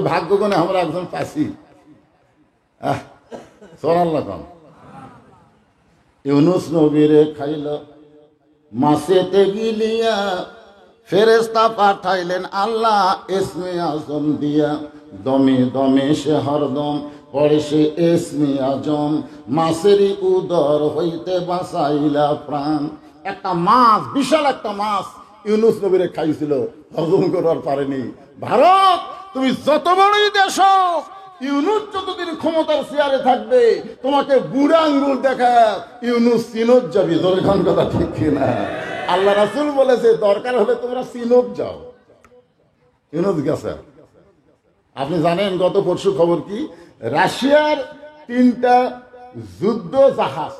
ভাগ্য গুণে আমরা একজন পাইছি। সুবহানাল্লাহ। ইউনুস নবীরে খাইল মাছেতে গিলিয়া, ফেরেশতা পাঠাইলেন আল্লাহ ইসমে আজম দিয়া, দমে দমে সে হরদম পড়ে সে ইসমে আজম, মাছেরই উদর হইতে বাঁচাইলা প্রাণ। একটা মাছ, বিশাল একটা মাছ ইউনুস নবীরে খাইছিল, হজম করার পারেনি। ভারত তুমি যত বড়ই দেশ হোক, ইউনুস যতদিন ক্ষমতার চেয়ারে থাকবে তোমাকে বুড়া আঙ্গুল দেখা ইউনুস সিনোত যাবি। দরকার কথা ঠিক কিনা? আল্লাহ রাসূল বলেছে দরকার হলে তোমরা সিনোত যাও। ইউনুস গেছে। আপনি জানেন গত পরশু খবর কি, রাশিয়ার 3টা যুদ্ধ জাহাজ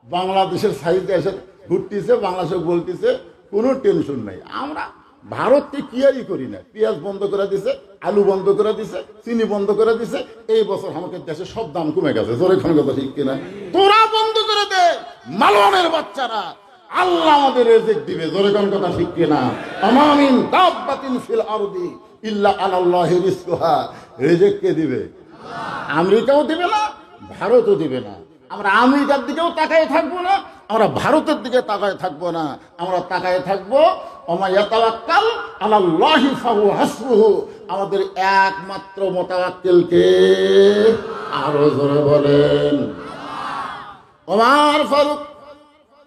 বাংলাদেশের সাইডে এসে ঘুরতেছে, বাংলাদেশে বলতেছে কোনো টেনশন নাই, আমরা ভারতকে কিয়ারই করি না। পেঁয়াজ বন্ধ করে দিছে, আলু বন্ধ করে দিছে, চিনি বন্ধ করে দিছে। এই বছর আমাদের দেশে সব দাম কমে গেছে। জোরে খান কথা ঠিক কিনা? তোরা বন্ধ করে দে, মালওয়ানের বাচ্চারা, আল্লাহ আমাদের রিজিক দিবে। জোরে খান কথা ঠিক কিনা? আমামিন দাব্বাতিন ফিল আরদি ইল্লা আলাল্লাহি রিজকুহা। রিজিক কে দিবে? আমেরিকাও দিবে না, ভারতও দিবে না। আমরা আমেরিকার দিকেও তাকায় থাকবো না, আমরা ভারতের দিকে তাকায় থাকবো না, আমরা তাকায় থাকবো ওমা ইয়াতাওয়াক্কাল আলাল্লাহি ফাহুয়া হাসবুহু। আমাদের একমাত্র মুতাওয়াক্কিল কে? আরো জোরে বলেন। ওমর ফারুক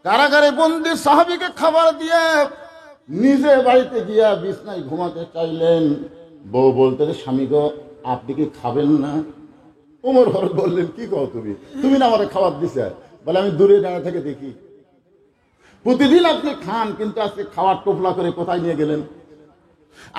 কারাগারে বন্দী সাহাবীকে খাবার দিয়ে নিজে বাড়িতে গিয়া বিছনায় ঘুমাতে চাইলেন। বউ বলতে, স্বামী গো আপনি কি খাবেন না? ওমর ফারুক বললেন, কি কও তুমি? তুমি না আমারে খাবার দিছে? বলে, আমি দূরে দাঁড়িয়ে থেকে দেখি। প্রতিদিন আপনি খান, কিন্তু আজকে খাওয়ার টোপলা করে কোথায় নিয়ে গেলেন?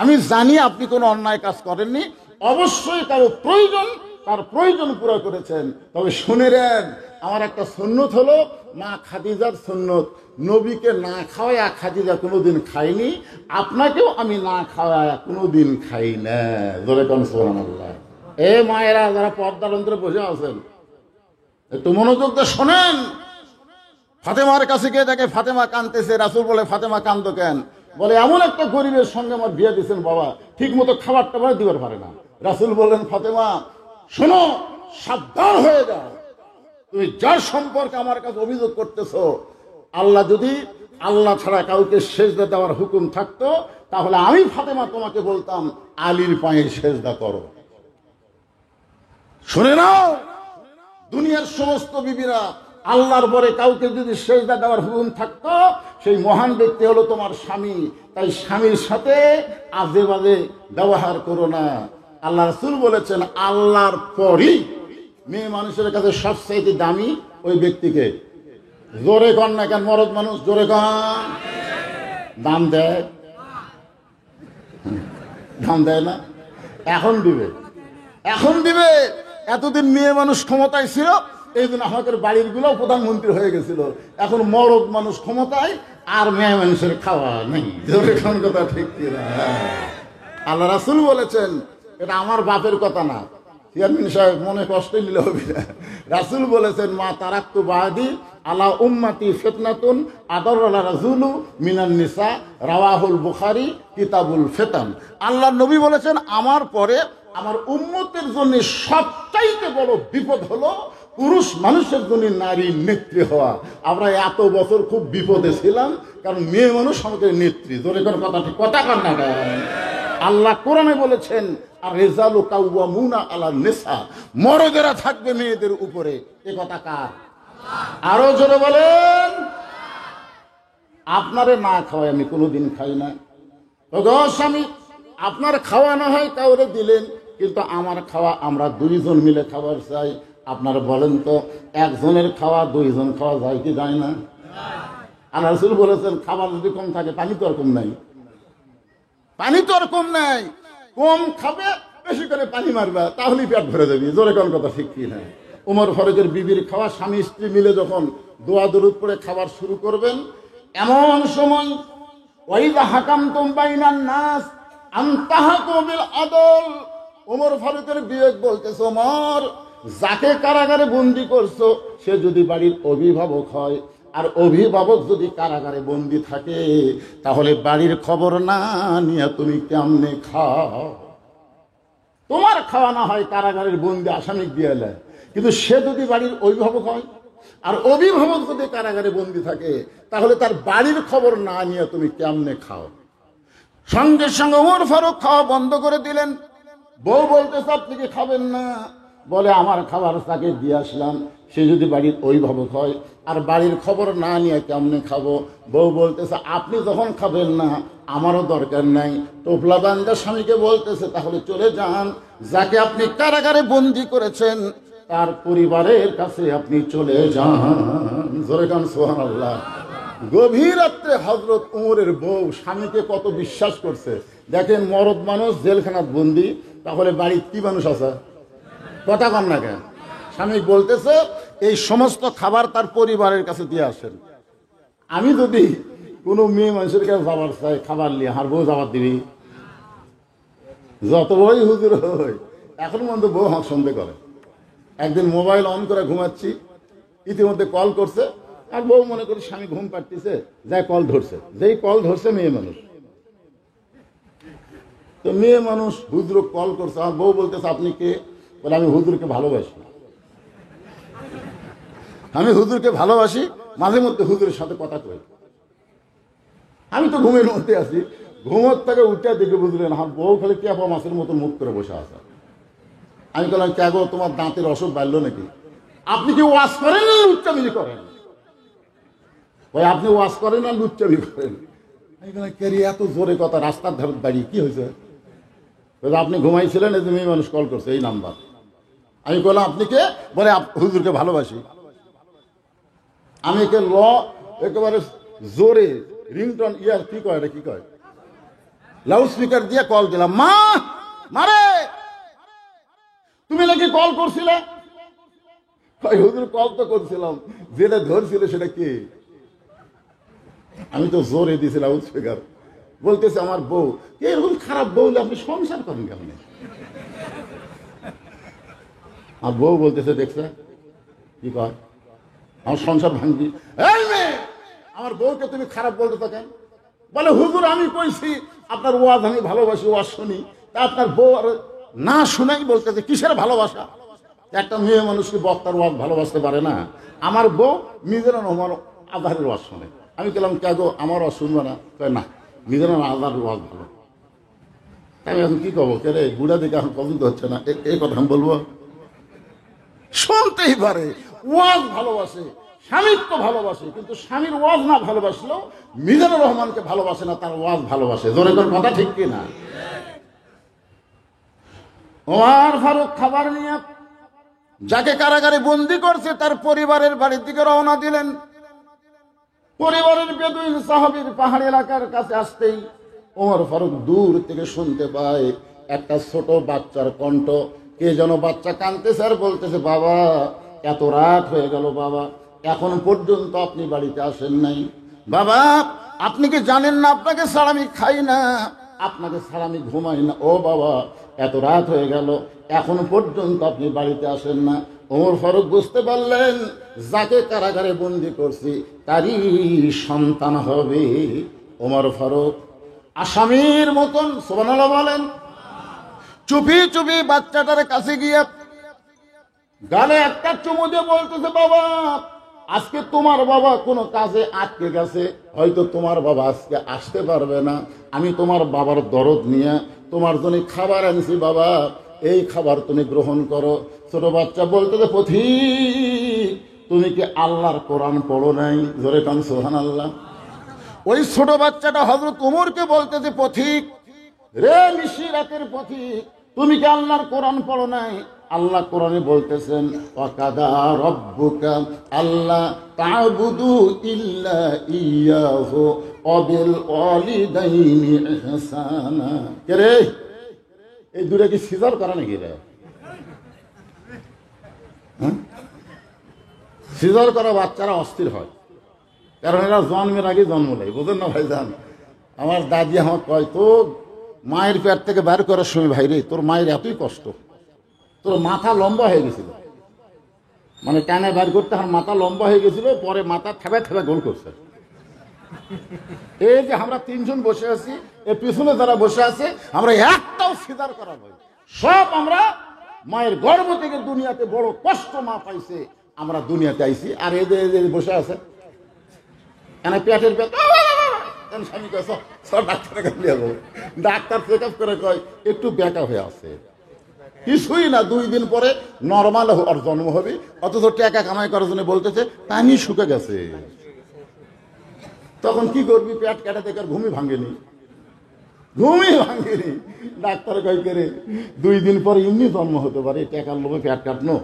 আমি জানি আপনি কোনো অন্যায় কাজ করেননি, অবশ্যই কারো প্রয়োজন, তার প্রয়োজন পুরো করেছেন। তবে শুনে নেন, আমার একটা সুন্নত হলো মা খাদিজার সুন্নত, নবীকে না খাওয়ায়া খাদিজা কোনোদিন খাইনি, আপনাকেও আমি না খাওয়ায়া কোনোদিন খাই না। জোরে কোন সুবহানাল্লাহ। এ মায়েরা যারা পর্দার অন্তরে বসে আছেন, একটু মনোযোগ দিয়ে শোনেন। ফাতেমার কাছে গিয়ে দেখে ফাতেমা কাঁদতেছে। রাসূল বলে, ফাতেমা কাঁদো কেন? বলে, এমন একটা গরিবের সঙ্গে আমার বিয়ে দিয়েছেন বাবা, ঠিক মতো খাবার টাবার দিবার পারে না। রাসূল বললেন, ফাতেমা শোনো, সাবধান হয়ে যাও, তুমি যার সম্পর্কে আমার কাছে অভিযোগ করতেছো, আল্লাহ যদি আল্লাহ ছাড়া কাউকে সেজদা দেওয়ার হুকুম থাকতো, তাহলে আমি ফাতেমা তোমাকে বলতাম আলীর পায়ে সেজদা করো। শুনে নাও, দুনিয়ার সমস্ত বিবিরা, আল্লাহর পরে কাউকে যদি সেজদা দেওয়ার হুকুম থাকতো, সেই মহান ব্যক্তি হলো তোমার স্বামী। তাই স্বামীর সাথে আজে বাজে ব্যবহার করো না। আল্লাহ রাসূল বলেছেন, আল্লাহর পরই মেয়ে মানুষের কাছে সবচাইতে দামি ওই ব্যক্তিকে। জোরে কন না কেন মরদ মানুষ? জোরে কন। দাম দেয়? দাম দেয় না? এখন দিবে, এখন দিবে। এতদিন মেয়ে মানুষ ক্ষমতায় ছিল, এই জন্য আমাদের বাড়ির গুলো প্রধানমন্ত্রী হয়ে গেছিল। এখন মরদ মানুষ ক্ষমতায়, আর মেয়ে মানুষের খাওয়া নেই। জোরে কোন কথা ঠিক কিনা? আল্লাহ রাসূল বলেছেন, এটা আমার বাপের কথা না, চেয়ারম্যান সাহেব মনে কষ্ট নিলে হবে না। রাসূল বলেছেন, মা তারাক্তু বাদি আলা উম্মতি ফিতনাতুন আদাররা রাজুলু মিনান নিসা, রাওয়াহুল বুখারী কিতাবুল ফিতান। আল্লাহর নবী বলেছেন, আমার পরে আমার উম্মতের জন্য সবচাইতে বড় বিপদ হলো পুরুষ মানুষের জন্য নারী নেত্রী হওয়া। আমরা এত বছর খুব বিপদে ছিলাম, কারণ মেয়ে মানুষ আমাদের নেত্রী। জোরে করে কথা ঠিক কথা কান না। আল্লাহ কোরআনে বলেছেন, আর রিজালু কাওয়ামুনা আলা নিসা, মরদেরা থাকবে মেয়েদের উপরে। এ কথা কার? আরো জোরে বলেন। আপনারে না খাওয়াই আমি কোনোদিন খাই না। ওগো স্বামী, আপনার খাওয়া না হয় কাউরে দিলেন, কিন্তু আমার খাওয়া আমরা দুইজন মিলে খাবার চাই। আপনারা বলেন তো, একজনের খাওয়া দুইজন খাওয়া যায় কি যায় না? আল্লাহ রাসূল বলেছেন, খাবার যদি কম থাকে, পানি তো আর কম নাই, পানি তো আর কম নাই। কম খাবে, বেশি করে পানি মারবা, তাহলেই পেট ভরে যাবি। জোরে কোন কথা ঠিক কি না? ওমর ফারুকের বিবির খাওয়া, স্বামী স্ত্রী মিলে যখন দোয়া দরুদ পড়ে খাবার শুরু করবেন, এমন সময় ওয়াইদা হাকামতুম বাইনান নাস আন তাহকুমু বিল আদল। ওমর ফারুকের বিবেক বলতেছে, ওমর, যাকে কারাগারে বন্দী করছো সে যদি বাড়ির অভিভাবক হয়, আর অভিভাবক যদি কারাগারে বন্দী থাকে, তাহলে বাড়ির খবর না নিয়ে তুমি কেমনে খাও? খাওয়ানো হয় কারাগারের বন্দি আসামি দিয়ে এলে, কিন্তু সে যদি বাড়ির অভিভাবক হয় আর অভিভাবক যদি কারাগারে বন্দি থাকে, তাহলে তার বাড়ির খবর না নিয়ে তুমি কেমনে খাও? সঙ্গে সঙ্গে ওমর ফারুক খাওয়া বন্ধ করে দিলেন। বউ বলতেছে আপনি কি খাবেন না? বলে আমার খাবার তাকে দিয়ে আসলাম, সে যদি বাড়ির অভিভাবক হয় আর বাড়ির খবর না নিয়ে কেমনে খাবো? বউ বলতেছে আপনি যখন খাবেন না আমারও দরকার নাই। টোপলা বান্দা স্বামীকে বলতেছে তাহলে চলে যান, যাকে আপনি কারাগারে বন্দি করেছেন তার পরিবারের কাছে আপনি চলে যান। জোরে কান সুবহানাল্লাহ। গভীর রাত্রে হযরত ওমরের বউ স্বামীকে কত বিশ্বাস করছে দেখেন। মরদ মানুষ জেলখানাত বন্দি, তাহলে বাড়ির কি মানুষ আছে? কথা কন না কেন? স্বামী বলতেছে এই সমস্ত খাবার তার পরিবারের কাছে দিয়ে আসেন। আমি যদি কোনো মেয়ে মানুষের কাছে যাবার চাই খাবার নিয়ে, আর বউ যাবার দিবি? যত বড়ই হুজুর হই, এখন পর্যন্ত বউ হাঁক সন্দেহ করে। একদিন মোবাইল অন করে ঘুমাচ্ছি, ইতিমধ্যে কল করছে, আর বউ মনে করি স্বামী ঘুম পাড়তেছে, যাই কল ধরছে, যেই কল ধরছে মেয়ে মানুষ। তো মেয়ে মানুষ হুজুর কল করছে, আমার বউ বলতেছে আপনি কে? বলে আমি হুজুরকে ভালোবাসি, আমি হুজুরকে ভালোবাসি, মাঝে মধ্যে হুজুরের সাথে কথা কই। আমি তো ঘুমের মধ্যে আছি, ঘুমোর থেকে উঠে দেখে বুঝলেন আমার বউ খালি ক্যাপা মাছের মতো মুখ করে বসে আছে। আমি বললাম কে গো, তোমার দাঁতের অসুখ বাড়লো নাকি? আপনি কি ওয়াজ করেন না লুচ্চামি করেন? ভাই আপনি ওয়াজ করেন না লুচ্চামি করেন? আমি বললাম কে রে এত জোরে কথা, রাস্তার ধারে দাঁড়িয়ে কি হয়েছে? আপনি ঘুমাইছিলেন, এই যে মেয়ে মানুষ কল করছে এই নাম্বার। আমি বললাম আপনি কে? বলে হুজুরকে ভালোবাসি। আমি একে একেবারে জোরে রিংটন ইয়ার কি কয়, এটা কি কয়, লাউড স্পিকার দিয়ে কল দিলাম। মা মারে তুমি নাকি কল করছিলে? হুজুর কল তো করছিলাম, যেটা ধরছিল সেটা কি? আমি তো জোরে দিয়েছি লাউড স্পিকার। বলতেছে আমার বউ। এরকম খারাপ বউ আপনি সংসার করেন কেমন? আর বউ বলতেছে দেখছে কি কয়, আমার সংসার ভাঙবি। এই মেয়ে, আমার বউকে তুমি খারাপ বলতে থাকেন? বলে হুজুর আমি কইছি আপনার ওয়াজ আমি ভালোবাসি, ওয়াজ শুনি, তা আপনার বউ আর না শুনাই বলতেছে কিসের ভালোবাসা? একটা মেয়ে মানুষকে বক্তার ওয়াজ ভালোবাসতে পারে না? আমার বউ মিজানুর রহমান আজহারের ওয়াজ শুনে। আমি বললাম কে গো, আমার ওয়াজ শুনবে না? কয় না, মিজানুর আজহারের ওয়াজ ভালো। আমি এখন কি করবো? কে রে বুড়া দিকে এখন পছন্দ হচ্ছে না, এই কথা আমি বলবো? শুনতেই পারে, ওয়াজ ভালোবাসে, স্বামীত্ব ভালোবাসে, কিন্তু স্বামীর ওয়াজ না ভালোবাসলেও মিজানুর রহমানকে ভালোবাসে না, তার ওয়াজ ভালোবাসে। জোরে তোর কথা ঠিক কিনা? ওমর ফারুক খাবার নিয়ে যাকে কারাগারে বন্দি করছে তার পরিবারের বাড়ির দিকে রওনা দিলেন। পরিবারের বেদুইন সাহাবীর পাহাড়ি এলাকার কাছে আসতেই ওমর ফারুক দূর থেকে শুনতে পায় একটা ছোট বাচ্চার কণ্ঠ। কে যেন বাচ্চা কাঁদতেছে আর বলতেছে বাবা এত রাত হয়ে গেল, বাবা এখন পর্যন্ত আপনি বাড়িতে আসেন নাই। বাবা আপনি কি জানেন না আপনাকে ছাড়া আমি খাই না, আপনাকে ছাড়া আমি ঘুমাই না। ও বাবা এত রাত হয়ে গেল, এখন পর্যন্ত আপনি বাড়িতে আসেন না। ওমর ফারুক বুঝতে পারলেন যাকে কারাগারে বন্দি করছি তারই সন্তান হবে। ওমর ফারুক আসামির মতন সুবহানাল্লাহ বলেন, চুপি চুপি বাচ্চাটার কাছে গিয়ে গালে একটা চুমু দিয়ে বলতেছে বাবা আজকে তোমার বাবা কোনো কাজে আটকে গেছে, হয়তো তোমার বাবা আজকে আসতে পারবে না। আমি তোমার বাবার দরদ নিয়ে তোমার জন্য খাবার আনছি, বাবা এই খাবার তুমি গ্রহণ করো। ছোট বাচ্চা বলতেছে পথিক তুমি কি আল্লাহর কোরআন পড়ো নাই? জোরে কান সুবহানাল্লাহ। ওই ছোট বাচ্চাটা হযরত ওমরকে বলতেছে পথিক রে নিশি রাতের পথিক তুমি কি আল্লাহর কোরআন পড়ো নাই? আল্লাহ কোরআনে বলতেছেন ওয়াকাদা রাব্বুকা আল্লাহ তা'বুদু ইল্লা ইয়াহু ওয়া বিল ওয়ালিদাইনি ইহসানা। কে রে এই দুটো কি সিজার করা নাকি রে? সিজার করা বাচ্চারা অস্থির হয়, কারণ এরা জন্মের আগে জন্ম নেয়, বুঝেন না ভাইজান? আমার দাদি আমার কয় তো মায়ের পেট থেকে বের করার সময় ভাই রে তোর মায়ের এতই কষ্ট, তোর মাথা লম্বা হয়ে গেছিল, মানে টানে বের করতে আমার মাথা লম্বা হয়ে গেছিল, পরে মাথা থেবে থেবে গোল করছে। এই যে আমরা তিনজন বসে আছি, এর পিছনে যারা বসে আছে আমরা একটাও সিজার করা নয়, সব আমরা মায়ের গর্ভ থেকে দুনিয়াতে বড় কষ্ট মা পাইছে, আমরা দুনিয়াতে আইছি। আর এদের বসে আছে এনে পেটের স্বামী ডাক্তার ডাক্তার চেক আপ করে কয় একটু ব্যাকা হয়ে আছে, কিছুই না, 2 দিন পরে নর্মাল ওর জন্ম হবে। অথচ টাকা কামাই করার জন্য বলতেছে পানি শুকে গেছে। তখন কি করবি? পেট কাটা থেকে আর ঘুমই ভাঙেনি। ডাক্তার কয় করে 2 দিন পরে এমনি জন্ম হতে পারে, টাকার লোভে পেট কাটনো।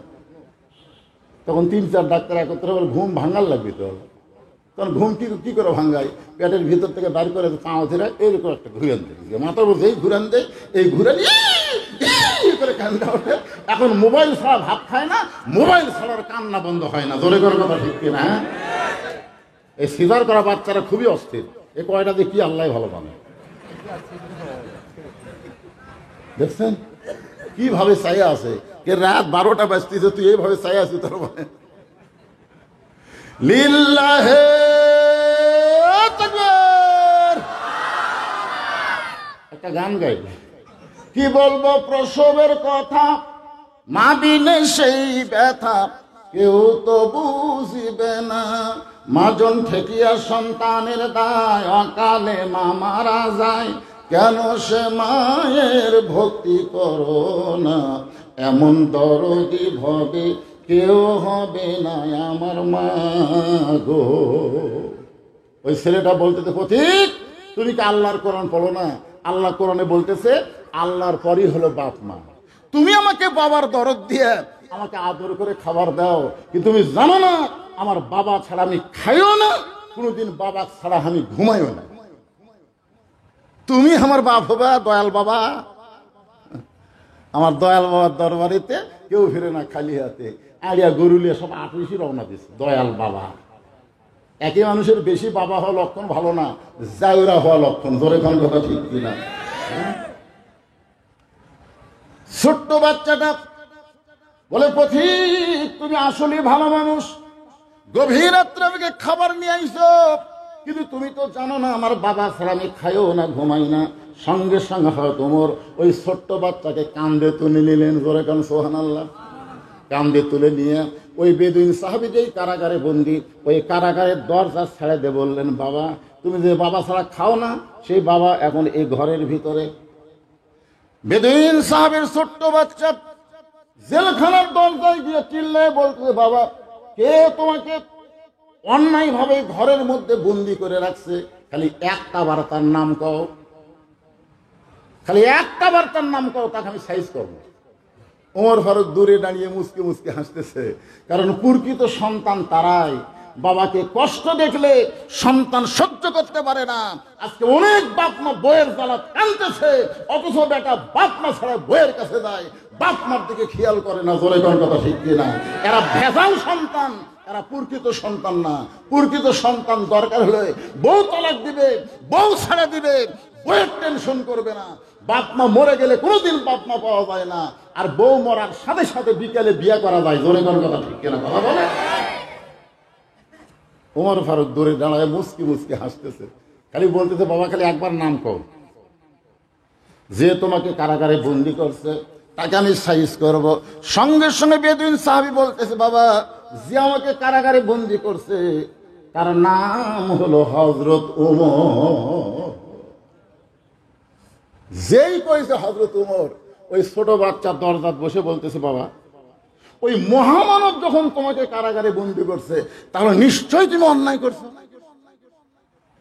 তখন 3-4 ডাক্তার একত্রে বলে ঘুম ভাঙার লাগবে। তো তখন ঘুম কি করে ভাঙ্গায়? পেটের ভিতর থেকে বাইর করে পাওয়া ধরে এইরকম একটা ঘুরান দেয়, মাথা বলছে এই ঘুরান দেয়, এই ঘুরান করে কান্না ওঠে। এখন মোবাইল ছাড়া ভাত খায় না, মোবাইল ছাড়ার কান্না বন্ধ হয় না। জোরে করে কথা ঠিক কিনা? এই সিজার করা বাচ্চারা খুবই অস্থির। এ কয়টা দিয়ে কি আল্লাহ ভালো জানে। দেখছেন কিভাবে চাই আছে? কে রাত 12টা বাজতেছে, তুই এইভাবে চাই আছিস তোর মানে লিল্লাহে তাকবীর। একটা গান গাই, কি বলবো প্রসবের কথা, মা বিনে সেই ব্যথা কেউ তো বুঝিবে না। মাজন ঠেকিয়া সন্তানের দায়, অকালে মা মারা যায়, কেন সে মায়ের ভক্তি করো না। এমন দরদি ভবে কেউ হবে না আমার মা গো। ওই ছেলেটা বলতেছে পথিক তুমি কি আল্লাহর কোরআন পড়ো না? আল্লাহ কোরআনে বলতেছে আল্লাহর পরই হলো বাপ মা। তুমি আমাকে বাবার দরদ দিয়ে আমাকে আদর করে খাবার দাও, কিন্তু তুমি জানো না আমার বাবা ছাড়া আমি খাইও না, কোনোদিন বাবা ছাড়া আমি ঘুমাইও না। তুমি আমার বাপ হবা দয়াল বাবা। আমার দয়াল বাবার দরবারিতে কেউ ফিরে না খালি হাতে, আড়িয়া গরুলিয়া সব আটুইশি রওনা দিচ্ছে দয়াল বাবা। একই মানুষের বেশি বাবা হওয়া লক্ষণ ভালো না, জাউরা হওয়া লক্ষণ। জোরে কোন কথা ঠিক কিনা? ছোট্ট বাচ্চাটা বলে পথিক তুমি আসলে ভালো মানুষ, গভীর রাত্রে আমাকে খাবার নিয়ে আইছো, কিন্তু তুমি তো জানো না আমার বাবা ছাড়া আমি খাইও না ঘুমাই না। সঙ্গে সঙ্গে হয় তোমার ওই ছোট্ট বাচ্চাকে কান্দে তুলে নিলেন। জোরে কান সুবহানাল্লাহ। কান্দে তুলে নিয়ে ওই বেদুইন সাহাবী যেই কারাগারে বন্দি, ওই কারাগারের দরজা ছেড়ে দিয়ে বললেন বাবা তুমি যে বাবা ছাড়া খাও না, সেই বাবা এখন এই ঘরের ভিতরে। বেদুইন সাহাবের ছোট্ট বাচ্চা জেলখানার দরজায় গিয়ে চিল্লায় বলতেছে বাবা কে তোমাকে অন্যায় ভাবে ঘরের মধ্যে বন্দি করে রাখছে? খালি একটা বার তার নাম কও, খালি একটা বার তার নাম কও, তাকে আমি সাইজ করবো। ওমর ফারুক দূরে দাঁড়িয়ে মুসকে মুসকে হাসতেছে, কারণ প্রকৃত সন্তান তারাই বাবাকে কষ্ট দেখলে সন্তান সহ্য করতে পারে না। আজকে অনেক বাপ মা বইয়ের জ্বালা কাঁদতেছে, অথচ বেটা বাপ মা ছাড়া বইয়ের কাছে যায়, বাপ মার দিকে খেয়াল করে না। জোরে কোন কথা ঠিক কিনা? এরা ভেজাল সন্তান, এরা প্রকৃত সন্তান না। প্রকৃত সন্তান দরকার হলে বউ তালাক দিবে, বউ ছাড়া দিবে, বইয়ের টেনশন করবে না। বাপ মা মরে গেলে কোনোদিন বাপ মা পাওয়া যায় না, আর বউ মরার সাথে সাথে বিকেলে বিয়ে করা যায়। জোরে কোন কথা ঠিক কিনা? কথা বলে। ওমর ফারুক দূরে দাঁড়ায় মুসকি মুসকি হাসতেছে, খালি বলতেছে বাবা খালি একবার নাম কও, যে তোমাকে কারাগারে বন্দি করছে তাকে আমি সাইজ করব। সঙ্গে সঙ্গে বেদুইন সাহাবী বলতেছে বাবা যে আমাকে কারাগারে বন্দি করছে তার নাম হলো হযরত ওমর। যেই কইছে হযরত ওমর, ওই ছোট বাচ্চা দরজাত বসে বলতেছে বাবা ওই মহামানব যখন তোমাকে কারাগারে বন্দি করছে তাহলে নিশ্চয়ই তুমি অন্যায় করছো।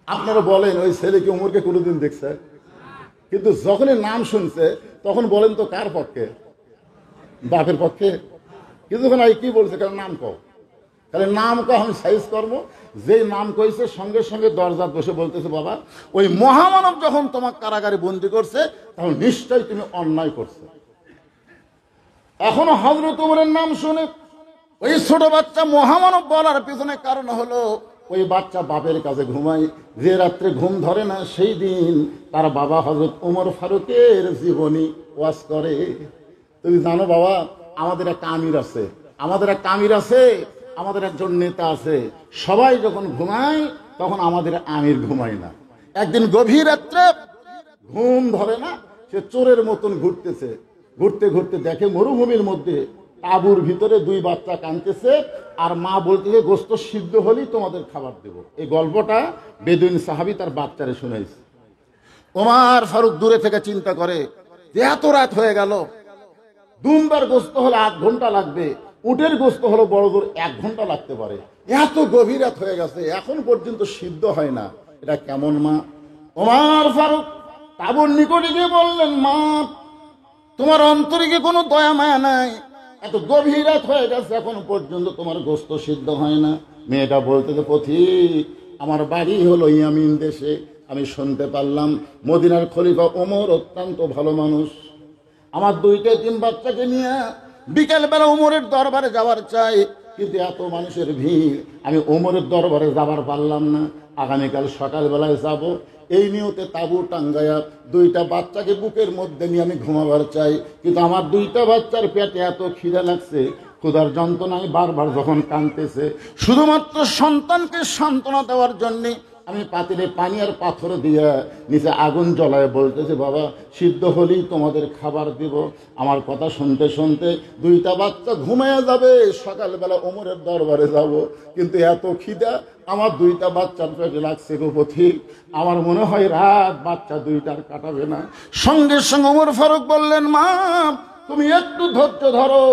আপনারা বলেন ওই ছেলে কি ওমরকে কোনোদিন দেখছে? কিন্তু যখনই নাম শুনছে তখন বলেন তো কার পক্ষে? বাপের পক্ষে। কিন্তু কি বলছে? কারণ নাম কও, তাহলে নাম কও আমি সাইজ করবো। যেই নাম কইছে সঙ্গে সঙ্গে দরজাত বসে বলতেছে বাবা ওই মহামানব যখন তোমাকে কারাগারে বন্দি করছে তাহলে নিশ্চয়ই তুমি অন্যায় করছো। এখনো হযরত ওমরের নাম শুনে ওই ছোট বাচ্চা মহামানব বলার পিছনে কারণ হলো ওই বাচ্চা বাপের কাছে ঘুমায়, যে রাত্রে ঘুম ধরে না সেই দিন তার বাবা হযরত ওমর ফারুকের জীবনী ওয়াজ করে। তুমি জানো বাবা আমাদের একটা আমির আছে, আমাদের একটা আমির আছে, আমাদের একজন নেতা আছে, সবাই যখন ঘুমায় তখন আমাদের আমির ঘুমায় না। একদিন গভীর রাত্রে ঘুম ধরে না, সে চোরের মতন ঘুরতেছে, ঘুরতে ঘুরতে দেখে মরুভূমির মধ্যে তাঁবুর ভিতরে দুই বাচ্চা কাঁদতেছে, আর মা বলতেছে গোশত সিদ্ধ হলেই তোমাদের খাবার দেব। এই গল্পটা বেদুইন সাহাবী তার বাচ্চারে শুনাইছে। ওমর ফারুক দূরে থেকে চিন্তা করে যে এত রাত হয়ে গেল, দুম্বার গোশত হলে 8 ঘন্টা লাগবে, উটের গোশত হলো বড় জোর 1 ঘন্টা লাগতে পারে, এত গভীর রাত হয়ে গেছে এখন পর্যন্ত সিদ্ধ হয় না, এটা কেমন মা? ওমর ফারুক তাঁবুর নিকটে গিয়ে বললেন, মা তোমার অন্তরে কি কোনো দয়া মায়া নাই? এত গভীর রাত হয়ে গেছে এখন পর্যন্ত তোমার গোশত সিদ্ধ হয় না। মেয়েটা বলতেছে, পথিক আমার বাড়ি হলো ইয়ামিন দেশে, আমি শুনতে পারলাম মদিনার খলিফা ওমর অত্যন্ত ভালো মানুষ, আমার 2-3 বাচ্চাকে নিয়ে বিকেলবেলা ওমরের দরবারে যাওয়ার চাই, কিন্তু এত মানুষের ভিড় আমি ওমরের দরবারে যাবার পারলাম না, আগামীকাল সকালবেলায় যাব। এই নিয়তে তাঁবু টাঙ্গায়া 2টা বাচ্চাকে বুকের মধ্যে নিয়ে আমি ঘুমাবার চাই, কিন্তু আমার 2টা বাচ্চার পেটে এত খিদে লাগছে, ক্ষুধার যন্ত্রণায় বারবার যখন কাঁদতেছে, শুধুমাত্র সন্তানকে সান্ত্বনা দেওয়ার জন্যে আমি পাতিলে পানি আর পাথর দিয়ে নিচে আগুন জ্বলায় বলতেছে, বাবা সিদ্ধ হলেই তোমাদের খাবার দিব। আমার কথা শুনতে শুনতে 2টা বাচ্চা ঘুমিয়ে যাবে, সকালবেলা ওমরের দরবারে যাব, কিন্তু এত খিদা আমার 2টা বাচ্চার পেটে লাগছে গো পথিক, আমার মনে হয় রাত বাচ্চা 2টার কাটাবে না। সঙ্গে সঙ্গে ওমর ফারুক বললেন, মা তুমি একটু ধৈর্য ধরো।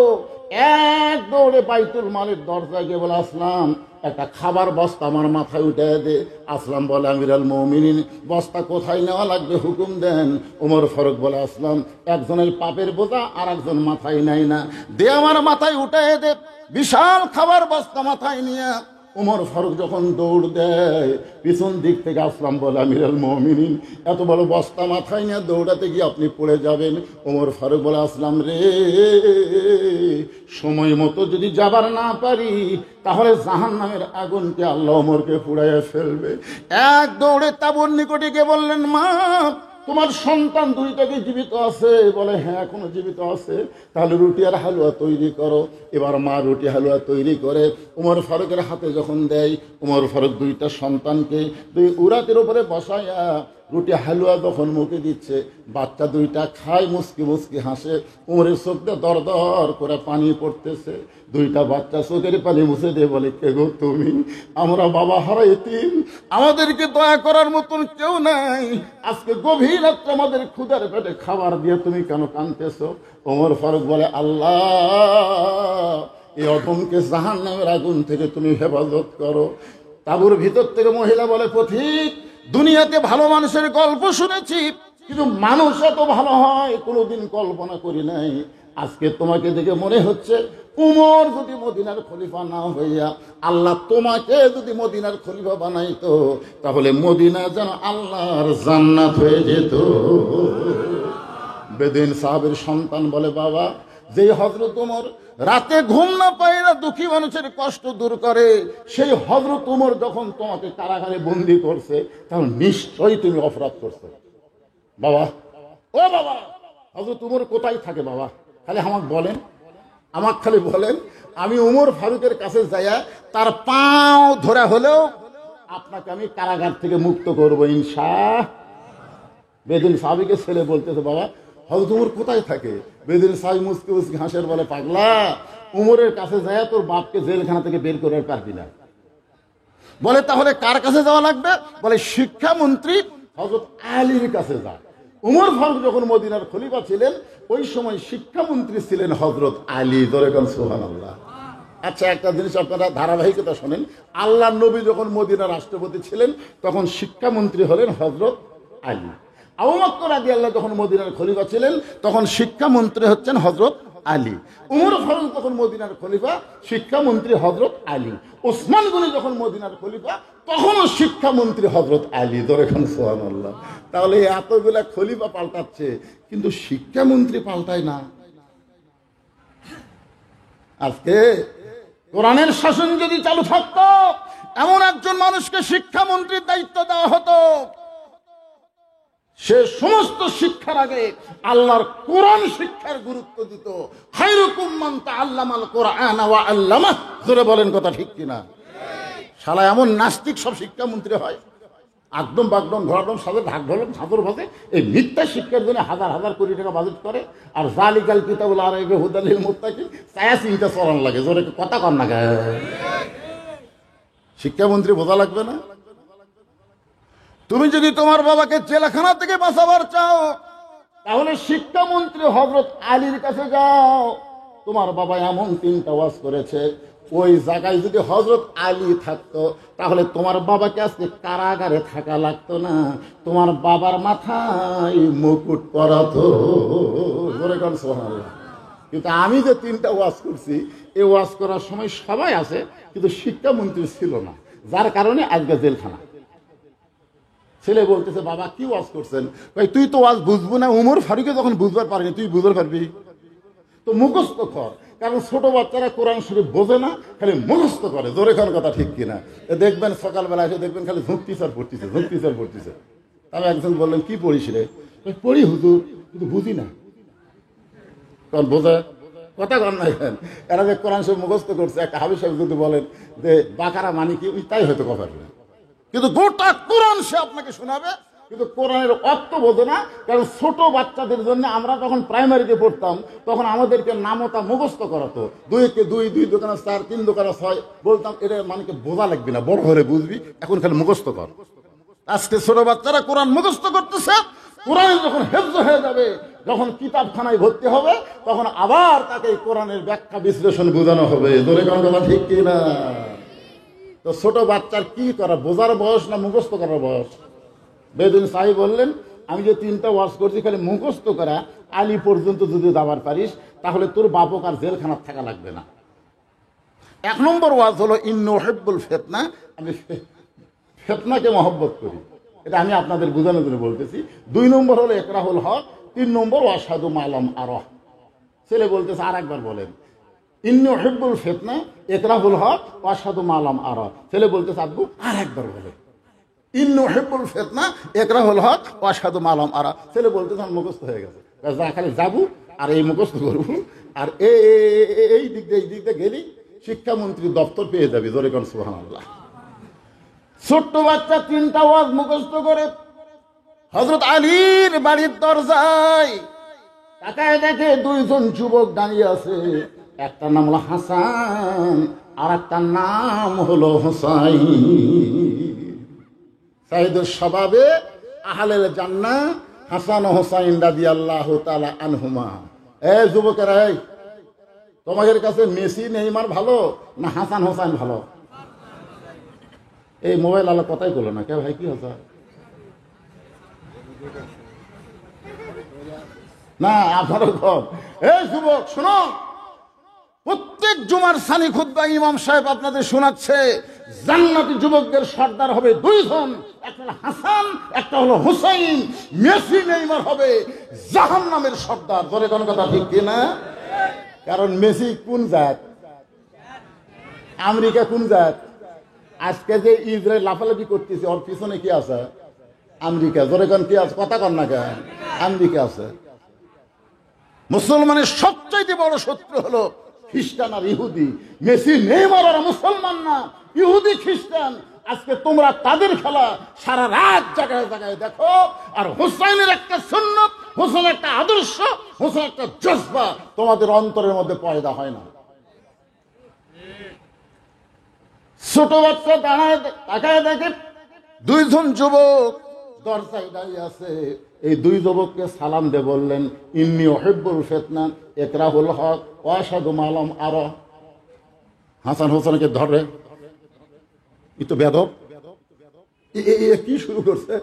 এক দৌড়ে বাইতুল মালের দরজায় গিয়ে বলে, আসলাম একটা খাবার বস্তা আমার মাথায় উঠে দে। আসলাম বলে, আমিরুল মুমিনিন বস্তা কোথায় নেওয়া লাগবে হুকুম দেন। ওমর ফারুক বলে, আসলাম একজনের পাপের বোঝা আর একজন মাথায় নেয় না, দে আমার মাথায় উঠে দে। বিশাল খাবার বস্তা মাথায় নিয়ে ওমর ফারুক যখন দৌড় দেয়, পিছন দিক থেকে আসলাম বলে, আমিরুল মুমিনিন এত বড় বস্তা মাথায় নিয়ে দৌড়াতে গিয়ে আপনি পড়ে যাবেন। ওমর ফারুক বলে, আসলাম রে সময় মতো যদি যাবার না পারি তাহলে জাহান্নামের আগুনকে আল্লাহ ওমরকে পুড়াইয়া ফেলবে। এক দৌড়ে তাঁবুর নিকটে গিয়ে বললেন, মা তোমার সন্তান 2টাকে জীবিত আছে? বলে, হ্যাঁ এখনো জীবিত আছে। তাহলে রুটি আর হালুয়া তৈরি করো। এবার মা রুটি হালুয়া তৈরি করে ওমর ফারুকের হাতে যখন দেয়, ওমর ফারুক 2টা সন্তানকে 2 উরাতের উপরে বসাইয়া রুটি হালুয়া যখন মুখে দিচ্ছে, বাচ্চা 2টা খায়, মুসকি মুসকি হাসে, ওমরের চোখ দিয়ে দর দর করে পানি পড়তেছে। 2টা বাচ্চা চোখের পানি মুছে দিয়ে বলে, কে গো তুমি? আমরা বাবা হারা এতিম, আমাদেরকে দয়া করার মতন কেউ নাই, আজকে গভীর রাত্রে আমাদের ক্ষুধার পেটে খাবার দিয়ে তুমি কেন কাঁদতেছো? ওমর ফারুক বলে, আল্লাহ এই অধমকে জাহান্নামের আগুন থেকে তুমি হেফাজত করো। তাঁবুর ভিতর থেকে মহিলা বলে, পথিক দুনিয়াতে ভালো মানুষের গল্প শুনেছি, কিন্তু মানুষ এত ভালো হয় কোনোদিন কল্পনা করি নাই। আজকে তোমাকে দেখে মনে হচ্ছে উমর যদি মদিনার খলিফা না হইয়া আল্লাহ তোমাকে যদি মদিনার খলিফা বানাইতো, তাহলে মদিনা যেন আল্লাহর জান্নাত হয়ে যেত। বেদুইন সাহাবের সন্তান বলে, বাবা যে হযরত উমর রাতে ঘুম না পাইরা দুঃখী মানুষের কষ্ট দূর করে, সেই হযরত উমর যখন তোমাকে কারাগারে বন্দী করছে, তাহলে নিশ্চয়ই তুমি অপরাধ করছো। বাবা, ও বাবা, হযরত উমর কোথায় থাকে বাবা? খালি আমাকে বলেন, আমাকে খালি বলেন, আমি উমর ফারুকের কাছে যাইয়া তার পাও ধরা হলেও আপনাকে আমি কারাগার থেকে মুক্ত করবো ইনশাআল্লাহ। বেদুইন সাহাবীকে ছেলে বলতেছে, বাবা হযরত উমর কোথায় থাকে? বেদুইন সাহাবী মুসকি মুসকি হাসের বলে, পাগলা উমরের কাছে যাইয়া তোর বাপকে জেলখানা থেকে বের করে পারবি না। বলে, তাহলে কার কাছে যাওয়া লাগবে? বলে, শিক্ষামন্ত্রী হযরত আলীর কাছে যা। উমর ফারুক যখন মদিনার খলিফা ছিলেন, ওই সময় শিক্ষামন্ত্রী ছিলেন হযরত আলী। ধরে কোন সুবহানাল্লাহ। আচ্ছা, একটা জিনিস আপনারা ধারাবাহিকতা শোনেন, আল্লাহ নবী যখন মদিনার রাষ্ট্রপতি ছিলেন, তখন শিক্ষামন্ত্রী হলেন হযরত আলী। আবু বকর রাদিয়াল্লাহু যখন মদিনার খলিফা ছিলেন, তখন শিক্ষামন্ত্রী হচ্ছেন হযরত আলী। উমর ফারুক যখন মদিনার খলিফা, শিক্ষামন্ত্রী হযরত আলী। ওসমান গনি যখন মদিনার খলিফা, তখনও শিক্ষামন্ত্রী হযরত আলী। ধরে কোন সুবহানাল্লাহ। তাহলে এতগুলা খলিফা পাল্টাচ্ছে, কিন্তু শিক্ষামন্ত্রী পাল্টায় না। আজকে কোরআনের শাসন যদি চালু থাকতো, এমন একজন মানুষকে শিক্ষামন্ত্রীর দায়িত্ব দেওয়া হতো, সে সমস্ত শিক্ষার আগে আল্লাহর কোরআন শিক্ষার গুরুত্ব দিত। খায়রুকুম মান তাআল্লামাল কোরআন ওয়া আল্লামাহ। জোরে বলেন কথা ঠিক কিনা? শালা এমন নাস্তিক সব শিক্ষামন্ত্রী হয়। একদম বাগদম ধরাদম সাথে ঢাক ঢোলক ঝাঁদর ভাতে এই মিথ্যা শিক্ষার জন্য হাজার হাজার কোটি টাকা বাজেট করে। আর জালিকাল কিতাবুল আরাইবে হুদালিল মুত্তাকিন ছায়া চিন্তা চলান লাগে, জোরে কথা কর না। শিক্ষামন্ত্রী বোঝা লাগবে না? তুমি যদি তোমার বাবাকে জেলখানা থেকে বাঁচাবার চাও, তাহলে শিক্ষামন্ত্রী হযরত আলীর কাছে যাও। তোমার বাবা এমন 3টা ওয়াজ করেছে, ওই জায়গায় যদি হযরত আলী থাকতো তাহলে তোমার বাবাকে আজকে কারাগারে থাকা লাগতো না, তোমার বাবার মাথায় মুকুট পরাতো। সুবহানাল্লাহ। কিন্তু আমি যে 3টা ওয়াজ করছি, এই ওয়াজ করার সময় সবাই আছে, কিন্তু শিক্ষামন্ত্রী ছিল না, যার কারণে আজকে জেলখানা। ছেলে বলতেছে, বাবা কি ওয়াজ করছেন? ভাই তুই তো ওয়াজ বুঝবো না, উমর ফারুকে যখন বুঝবার পারিনি তুই বুঝতে পারবি? তো মুখস্থ কর, কারণ ছোট বাচ্চারা কোরআন শরীফ বোঝে না, খালি মুখস্থ করে। জোরে খান কথা ঠিক কিনা? দেখবেন সকালবেলা এসে দেখবেন খালি ঝুঁকতিচার পড়তেছে। আমি একজন বললেন, কি পড়িস রে? পড়ি হুজুর, কিন্তু বুঝি না। তখন বোঝে কথা কর না। এরা যে কোরআন শরীফ মুখস্থ করছে, একটা হাবিব সাহেব যদি বলেন যে বাকারা মানে কি, তাই হয়তো কথা বলে, কিন্তু গোটা কোরআন সে আপনাকে শোনাবে, কিন্তু কোরআনের অর্থ বোঝে না। কারণ ছোট বাচ্চাদের জন্য আমরা যখন প্রাইমারিতে পড়তাম, তখন আমাদেরকে নামতা মুখস্থ করাতো, 2 কে 2, 2 দোকানে 4, 3 দোকানে 6 বলতাম, এটা মানে বোঝা লাগবে না, বড় হলে বুঝবি, এখন খালি মুখস্থ কর। আজকে ছোট বাচ্চারা কোরআন মুখস্থ করতেছে, কোরআন যখন হেফজ হয়ে যাবে, যখন কিতাবখানায় ভর্তি হবে, তখন আবার তাকে কোরআনের ব্যাখ্যা বিশ্লেষণ বোঝানো হবে। ধরে কোন কথা ঠিক কিনা? তো ছোট বাচ্চার কি করা, বোঝার বয়স না মুখস্থ করার বয়স? বেদিন সাহেব বললেন, আমি যে 3টা ওয়াজ করছি খালি মুখস্থ করা, আলী পর্যন্ত যদি যাবার পারিস, তাহলে তোর বাপক আর জেলখানার থাকা লাগবে না। 1 নম্বর ওয়াজ হলো ইন্নুহিব্বুল ফিতনা, আমি ফিতনাকে মহব্বত করি, এটা আমি আপনাদের বোঝানোর জন্য বলতেছি। 2 নম্বর হলো ইকরাহুল হক। 3 নম্বর ওয়াশহাদু মালাম আরাহ। ছেলে বলতেছে, আর একবার বলেন। ইন্নুহিব্বুল ফিতনা, ইকরাহুল হক, ওয়াশহাদু মালাম আরাহ। ছেলে বলতেছে, আব্বু আর একবার বলেন। ইন্নুহিব্বুল ফিতনা, ইকরাহুল হক, ওয়াশহাদু মালাম আরাহ। ছেলে বলতেছে, আমার মুখস্থ হয়ে গেছে, যা খালি যাবো আর এই মুখস্থ করবো, আর এই দিক দিয়ে গেলি শিক্ষামন্ত্রী দপ্তর পেয়ে যাবি। জোরে কোন সুবহানাল্লাহ। ছোট্ট বাচ্চা 3টা ওয়াজ মুখস্থ করে হযরত আলীর বাড়ির দরজায় তাকায় দেখে 2 জন যুবক দাঁড়িয়ে আছে। একটা নাম হলো হাসান, আর একটা নাম হলো হুসাইন। সাইদুল শাবাবে আহলেল জান্নাহ হাসান ও হুসাইন রাদিয়াল্লাহু তাআলা আনহুমা। এই যুবকেরা, এই তোমাদের কাছে মেসি নেইমার ভালো না হাসান হুসাইন ভালো? এই মোবাইল আলা কথাই বলো না কে ভাই, কি হচ্ছে না আপনারও ঘর? এই যুবক শোনো, প্রত্যেক জুমার সানি খুতবা ইমাম সাহেব আপনাদের শোনাচ্ছে, জান্নাতি যুবকদের সর্দার হবে 2 জন, একটা হলো হাসান, একটা হলো হুসাইন। মেসি নেইমার হবে জাহান্নামের সর্দার। ধরে কোন কথা ঠিক কিনা? কারণ মেসি কোন জাত, আমেরিকা কোন জাত? আজকে যে ইসরায়েল লাফালাফি করতেছে, ওর পিছনে কি আছে? আমেরিকা। জোরে কোন কি আছে? কথা কন না কেন? আমেরিকা আছে। মুসলমানের সবচাইতে বড় শত্রু হলো খ্রিস্টান আর ইহুদি। মেসি নেইমার ওরা মুসলমান না, ইহুদি খ্রিস্টান। আজকে তোমরা তাদের খেলা সারা রাত জায়গায় জায়গায় দেখো। আর হুসাইনের একটা সুন্নত, হুসাইন একটা আদর্শ, হুসাইন একটা জজবা তোমাদের অন্তরের মধ্যে পয়দা হয় না। ছোট বাচ্চা দাঁড়ায় তাকায় দেখে 2 জন যুবক দরজায় দাঁড়িয়ে আছে। এই 2 যুবককে সালাম দিয়ে বললেন, ইন্নী উহিব্বুল ফিতনা, ইকরাহুল হক, ওয়াশহাদু মালাম আরাহ। হাসান হোসেনকে ধরে, ই তো বেদব, কি শুরু করছে?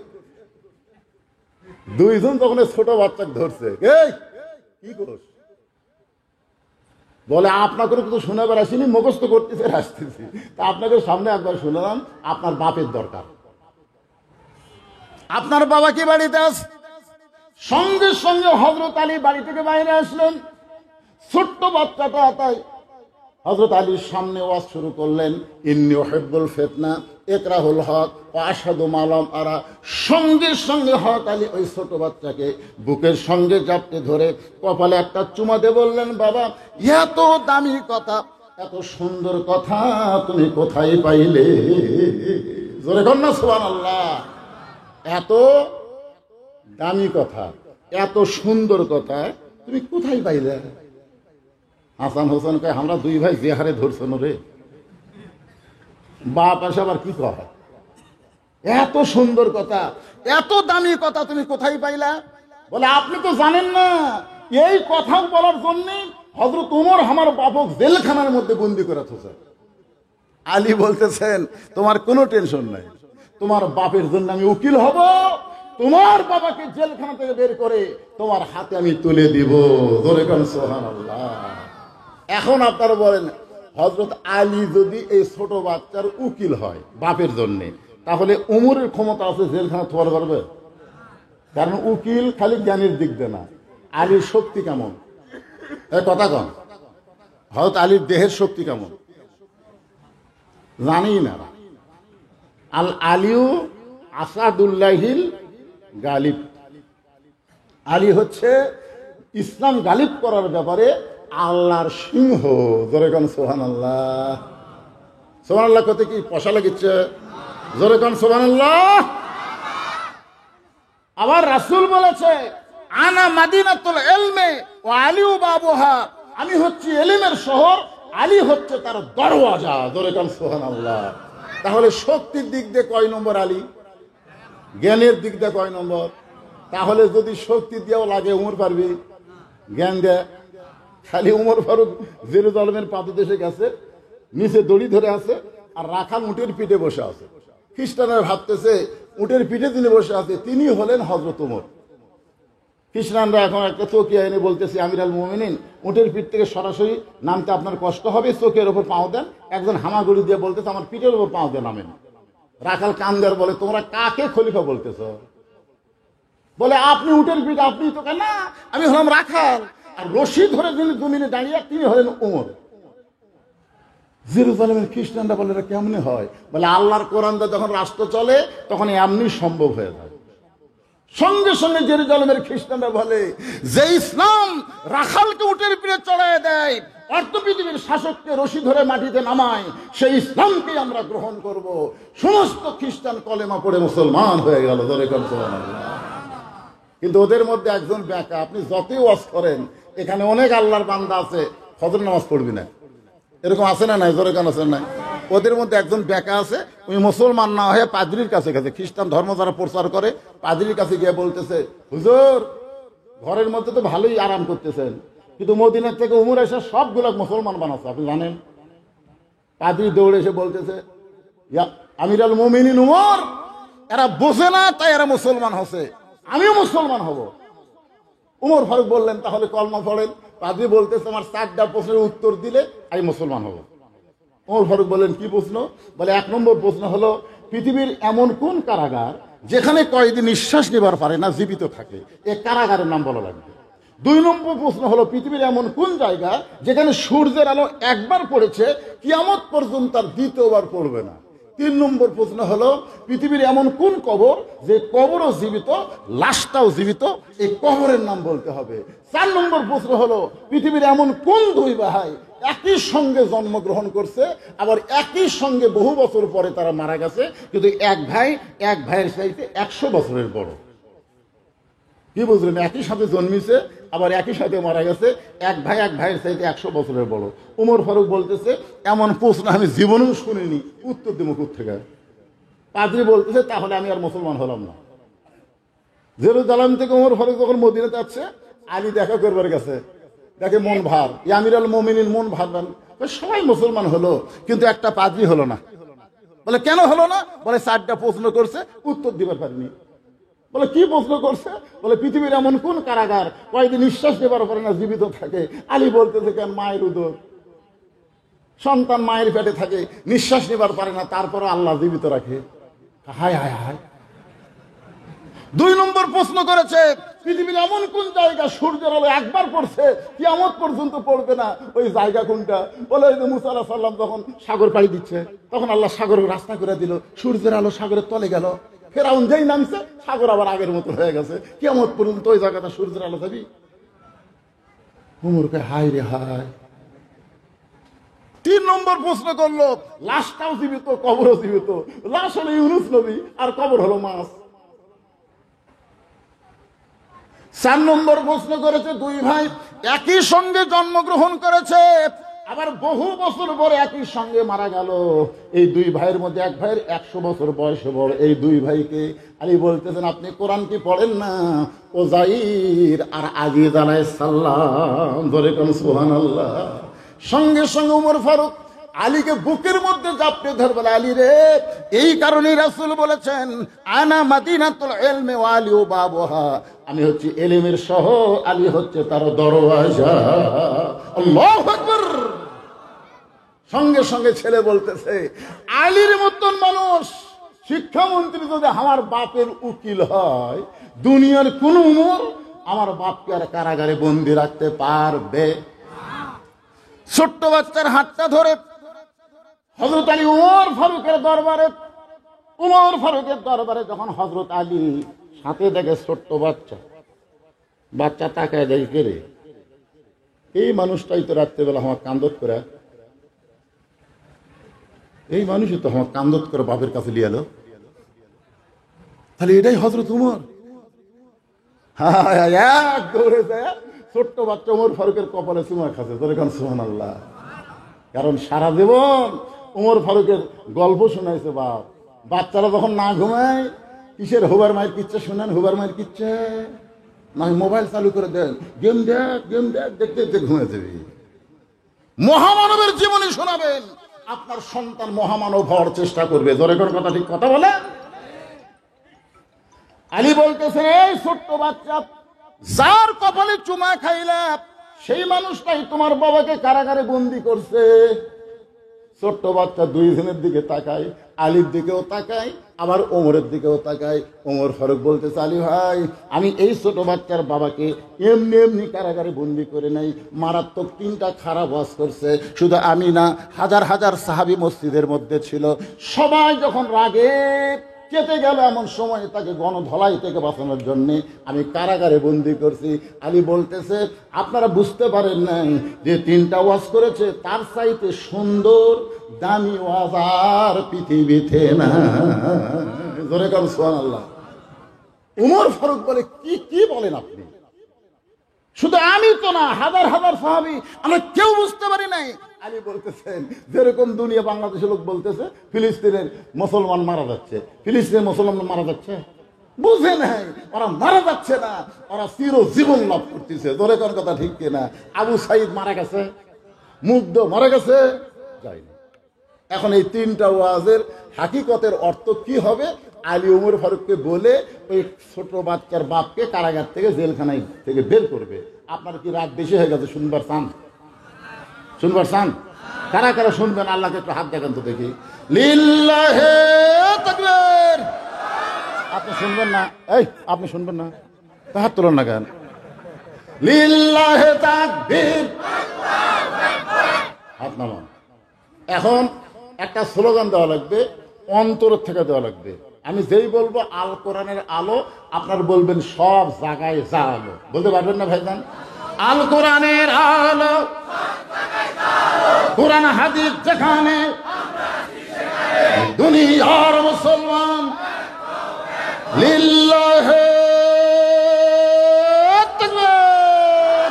2 জন তখন ছোট বাচ্চাকে ধরছে, এই কি করছ? বলে, আপনাকে তো শোনাবার আসিনি, মুখস্থ করতেছে আসতেছি, তা আপনাকে সামনে একবার শুনলাম, আপনার বাপের দরকার। আপনার বাবা কি বাড়িতে আছে? সঙ্গে সঙ্গে হযরত আলী বাড়ি থেকে বাইরে আসলেন। ছোট্ট বাচ্চাটা তাই হযরত আলীর সামনে ওয়াজ শুরু করলেন, ইন্নী উহিব্বুল ফিতনা, ইকরাহুল হক, ওয়াশহাদু মালাম আরা। সঙ্গে সঙ্গে হযরত আলী ওই ছোট বাচ্চাকে বুকের সঙ্গে জাপটে ধরে কপালে একটা চুমা দিয়ে বললেন, বাবা এত দামি কথা, এত সুন্দর কথা তুমি কোথায় পাইলে? জোরে কর না সুবহানাল্লাহ। এত দামি কথা, এত সুন্দর কথা তুমি কোথায় পাইলে? হাসান হোসেন কয়, আমরা দুই ভাই যে হারে ধরছেন রে, বাপ আসে আবার কি কয়, এত সুন্দর কথা, এত দামি কথা তুমি কোথায় পাইলা? বলে আপনি তো জানেন না, এই কথা বলার জন্য হযরত ওমর আমার বাপক জেলখানার মধ্যে বন্দি করে থুছে। আলী বলতেছেন, তোমার কোনো টেনশন নাই, তোমার বাপের জন্য আমি উকিল হব, তোমার বাবাকে জেলখানা থেকে বের করে তোমার হাতে আমি তুলে দিব। জোরে কোন সুবহানাল্লাহ। এখন আপনারা বলেন, হযরত আলী যদি এই ছোট বাচ্চার উকিল হয় বাপের জন্য, তাহলে ওমরের ক্ষমতা আছে জেলখানা থোয়ার পারবে? কারণ উকিল খালি জ্ঞানের দিক দিয়ে না, আলীর শক্তি কেমন কথা কন, হযরত আলীর দেহের শক্তি কেমন জানি না। আল আলিউ আসাদুল্লাহিল গালিব, আলী হচ্ছে ইসলাম গালিব করার ব্যাপারে আল্লাহর সিংহ। জোরে কোন সুবহানাল্লাহ। সুবহানাল্লাহ কত কি পয়সা লাগিচ্ছে? জোরে কোন সুবহানাল্লাহ। আবার রাসূল বলেছে, আনা মাদিনাতুল ইলমি ওয়া আলিউ বাবুহা, আমি হচ্ছি ইলমের শহর, আলী হচ্ছে তার দরওয়াজা। জোরে কোন সুবহানাল্লাহ। তাহলে শক্তির দিক দিয়ে কয় নম্বর আলী? জ্ঞানের দিক দিয়ে কয় নম্বর? তাহলে যদি শক্তি দিয়েও লাগে উমর পারবি, জ্ঞান দেয় খালি উমর ফারুক জেরুজালেমের পাদদেশে গেছে, নিচে দড়ি ধরে আছে, আর রাখাল উটের পিঠে বসে আছে। খ্রিস্টানরা ভাবতেছে উটের পিঠে তিনি বসে আছে, তিনি হলেন হযরত ওমর। খ্রিস্টানরা এখন একটা চৌকিয়া এনে বলতেছে, আমির আল মুমিনিন, উটের পিঠ থেকে সরাসরি নামতে আপনার কষ্ট হবে, চোখের ওপর পাও দেন। একজন হামাগুড়ি দিয়ে বলতেছে, আমার পিঠের ওপর পাও দেন নামেন। রাখাল কান্দার বলে, তোমরা কাকে খলিফা বলতেছ? বলে আপনি উটের পিঠ, আপনি তো কেন? আমি হলাম রাখাল, আর রশি ধরে যিনি জমিনে দাঁড়িয়ে তিনি হলেন ওমর। জেরুজালেমের খ্রিস্টানরা বলে, এটা কেমনে হয়? বলে আল্লাহর কোরআনটা যখন রাষ্ট্র চলে তখন এমনি সম্ভব হয়ে যায়। সঙ্গে সঙ্গে জেরুজালেমের খ্রিস্টানরা বলে, যে ইসলাম রাখালকে উটের পিঠে চড়ায় দেয়, অর্ধ পৃথিবীর শাসককে রশি ধরে মাটিতে নামায়, সেই ইসলামকে আমরা গ্রহণ করব। সমস্ত খ্রিস্টান কলেমা পড়ে মুসলমান হয়ে গেল। জোরে কোন সুবহানাল্লাহ। কিন্তু ওদের মধ্যে একজন ব্যাকা, আপনি যতই ওয়াজ করেন, এখানে অনেক আল্লাহর বান্দা আছে ফজর নামাজ পড়বি না, এরকম আছে না নাই? জোরে কেন আছে না? ওদের মধ্যে একজন ব্যাকা আছে, ওই মুসলমান না হয়ে পাদ্রীর কাছে গেছে, খ্রিস্টান ধর্ম যারা প্রচার করে পাদ্রীর কাছে গিয়ে বলতেছে, হুজুর ঘরের মধ্যে তো ভালোই আরাম করতেছেন, কিন্তু মদিনার থেকে উমর এসে সবগুলো মুসলমান বানাচ্ছে, আপনি জানেন? পাদ্রী দৌড়ে এসে বলতেছে, আমির আল মুমিনিন উমর, এরা বোঝে না তাই এরা মুসলমান হচ্ছে, আমিও মুসলমান হব। উমর ফারুক বললেন, তাহলে কলমা পড়েন। পাদ্রী বলতেছে, আমার 4টা প্রশ্নের উত্তর দিলে আমি মুসলমান হব। উমর ফারুক বললেন, কি প্রশ্ন? বলে 1 নম্বর প্রশ্ন হলো, পৃথিবীর এমন কোন কারাগার যেখানে কয়েদি নিঃশ্বাস নেবার পারে না, জীবিত থাকে, এ কারাগারের নাম বলা লাগবে। 2 নম্বর প্রশ্ন হলো, পৃথিবীর এমন কোন জায়গা যেখানে সূর্যের আলো একবার পড়েছে, কিয়ামত পর্যন্ত তার দ্বিতীয়বার পড়বে না। 3 নম্বর প্রশ্ন হলো, পৃথিবীর এমন কোন কবর যে কবরও জীবিত, লাশটাও জীবিত, এই কবরের নাম বলতে হবে। 4 নম্বর প্রশ্ন হলো, পৃথিবীর এমন কোন 2 ভাই একই সঙ্গে জন্মগ্রহণ করছে, আবার একই সঙ্গে বহু বছর পরে তারা মারা গেছে, কিন্তু এক ভাইয়ের চাইতে 100 বছরের বড়। কি বুঝলেন? একই সাথে জন্মিছে, আবার একই সাথে মারা গেছে, এক ভাইয়ের চাইতে 100 বছরের বড়। উমর ফারুক বলতেছে, এমন প্রশ্ন আমি জীবনেও শুনিনি, উত্তর দিব কোত্থেকে? পাদ্রী বলতেছে, তাহলে আমি আর মুসলমান হলাম না। জেরুজালেম থেকে উমর ফারুক যখন মদিনাতে যাচ্ছে, আলী দেখা করবার গেছে, দেখে মন ভার, আমির আল মুমিনিন মন ভারবেন, সবাই মুসলমান হলো, কিন্তু একটা পাদ্রী হলো না। বলে কেন হলো না? বলে 4টা প্রশ্ন করছে, উত্তর দিবার পারিনি। বলে কি প্রশ্ন করছে? বলে পৃথিবীর এমন কোন কারাগার কয়েকদিন নিঃশ্বাস নেবার পারে না, জীবিত থাকে? আলী বলতেছে, কেন? মায়ের উদর, সন্তান মায়ের পেটে থাকে, নিঃশ্বাস নেবার পারে না, তারপরে আল্লাহ জীবিত রাখে। হায় হায় হায়। 2 নম্বর প্রশ্ন করেছে, পৃথিবীর এমন কোন জায়গা সূর্যের আলো একবার পড়ছে, কিয়ামত পর্যন্ত পড়বে না, ওই জায়গা কোনটা? বলে ওই যে মুসা আলাইহিস সালাম যখন সাগর পাড়ি দিচ্ছে, তখন আল্লাহ সাগরের রাস্তা করে দিল, সূর্যের আলো সাগরের তলে গেল, ফেরাউন যেই নামছে সাগর আবার আগের মতো হয়ে গেছে, কিয়ামত পর্যন্ত ওই জায়গাটা সূর্যের আলো যাবি। উমরকে হায় রে হায়। 3 নম্বর প্রশ্ন করলো, লাশটাও জীবিত, কবরও জীবিত। লাশ হলো ইউনুস নবী, আর কবর হলো মাছ। 4 নম্বর প্রশ্ন করেছে, দুই ভাই একই সঙ্গে জন্মগ্রহণ করেছে, আবার বহু বছর পরে একই সঙ্গে মারা গেল। এই দুই ভাইয়ের মধ্যে এক ভাইয়ের 100 বছর বয়সে বড়। এই দুই ভাইকে আলী বলতেছেন, আপনি কোরআন কি পড়েন না? ওজাইর আর আজিজ আলাইহিস সালাম, ধরে কোন সুবহানাল্লাহ। সঙ্গে সঙ্গে উমর ফারুক আলীকে বুকের মধ্যে চাপড়ে ধরে বলে, আলী রে, এই কারণেই রাসূল বলেছেন, আনা মাদিনাতুল ইলমি ওয়া আলী বাবুহা, আমি হচ্ছে ইলমের শহর, আলী হচ্ছে তার দরওয়াজা। আল্লাহু আকবার। সঙ্গে সঙ্গে ছেলে বলতেছে, আলীর মতন মানুষ শিক্ষামন্ত্রী যদি আমার বাপের উকিল হয়, দুনিয়ার কোন উমর আমার বাপকে আর কারাগারে বন্দি রাখতে পারবে? ছোট্ট বাচ্চার হাতটা ধরে হযরত আলী উমর ফারুকের দরবারে যখন হযরত আলী সাথে দেখে ছোট্ট বাচ্চা তাকায় দেখে, রে, এই মানুষটাই তো রাত্রেবেলা আমার কান্দত করে, এই মানুষই তো আমার কান্দত করে বাপের কাছে লিয়ে এলো, তাহলে এটাই হযরত উমর। এক দৌড়ে যায় ছোট্ট বাচ্চা উমর ফারুকের কপালে চুমা খাচ্ছে, তোর এখন সুবহানাল্লাহ। কারণ সারা জীবন উমর ফারুকের গল্প শোনাইছে বাপ। বাচ্চারা যখন না ঘুমায়, কিসের হুবার মায়ের কিচ্ছা শোনেন, হুবার মায়ের কিচ্ছা না, মোবাইল চালু করে দেন, গেম দেখ, দেখতে দেখতে ঘুমিয়ে যাবি। মহামানবের জীবনী শোনাবেন, আপনার সন্তান মহামানব হওয়ার চেষ্টা করবে। জোরে করে কথা, ঠিক কথা বলে। আলী বলতেছেন, এই ছোট্ট বাচ্চা, যার কপালে চুমা খাইলা সেই মানুষটাই তোমার বাবাকে কারাগারে বন্দি করছে। ছোট্ট বাচ্চা দুই জনের দিকে তাকায়, আলীর দিকেও তাকায়, আবার ওমরের দিকেও তাকায়। ওমর ফারুক বলতেছে, আলী ভাই, আমি এই ছোট বাচ্চার বাবাকে এমনি এমনি কারাগারে বন্দি করে নাই, মারাত্মক 3টা খারাপ ওয়াজ করছে। শুধু আমি না, হাজার হাজার সাহাবী মসজিদের মধ্যে ছিল। সবাই যখন রাগে কেটে গেল, এমন সময় তাকে গণধলাই থেকে বাঁচানোর জন্য আমি কারাগারে বন্দি করছি। আলী বলতেছে, আপনারা বুঝতে পারেন নাই যে 3টা ওয়াজ করেছে, তার চাইতে সুন্দর দামি ওয়াজ আর পৃথিবীতে না। জোরে কারণ সুবহানাল্লাহ। উমর ফারুক বলে, কি বলেন আপনি? শুধু আমি তো না, হাজার হাজার সাহাবী, আমরা কেউ বুঝতে পারি নাই। আলী বলতেছেন, যেরকম দুনিয়া বাংলাদেশের লোক বলতেছে ফিলিস্তিনের মুসলমান মারা যাচ্ছে, ফিলিস্তিনের মুসলমান মারা যাচ্ছে, বুঝে নাই ওরা মারা যাচ্ছে না, ওরা চিরজীবন লাভ করতেছে। ধরে কোন কথা ঠিক কিনা? আবু সাইদ মারা গেছে, মুগ্ধ মারা গেছে, যায়নি। এখন এই 3টা ওয়াজের হাকিকতের অর্থ কি হবে? আলী উমর ফারুককে বলে ওই ছোট বাচ্চার বাপকে কারাগার থেকে, জেলখানায় থেকে বের করবে। আপনার কি রাত বেশি হয়ে গেছে? শুনবার চান? কারা কারা শুনবেন? আল্লাহকে একটু হাত দেখান তো দেখি। লিল্লাহে তাকবীর। আপনি শুনবেন না? এই আপনি শুনবেন না? হাত তোলেন না কেন? লিল্লাহে তাকবীর, হাত নামান। এখন একটা স্লোগান দেওয়া লাগবে, অন্তর থেকে দেওয়া লাগবে। আমি যেই বলবো আল কোরআনের আলো, আপনার বলবেন সব জায়গায় যা আলো। বলতে পারবেন না ভাইজান? আল কোরআনের আলো, কোরআন হাদিস যেখানে, দুনিয়ার মুসলমান লিল্লাহে তাকবীর।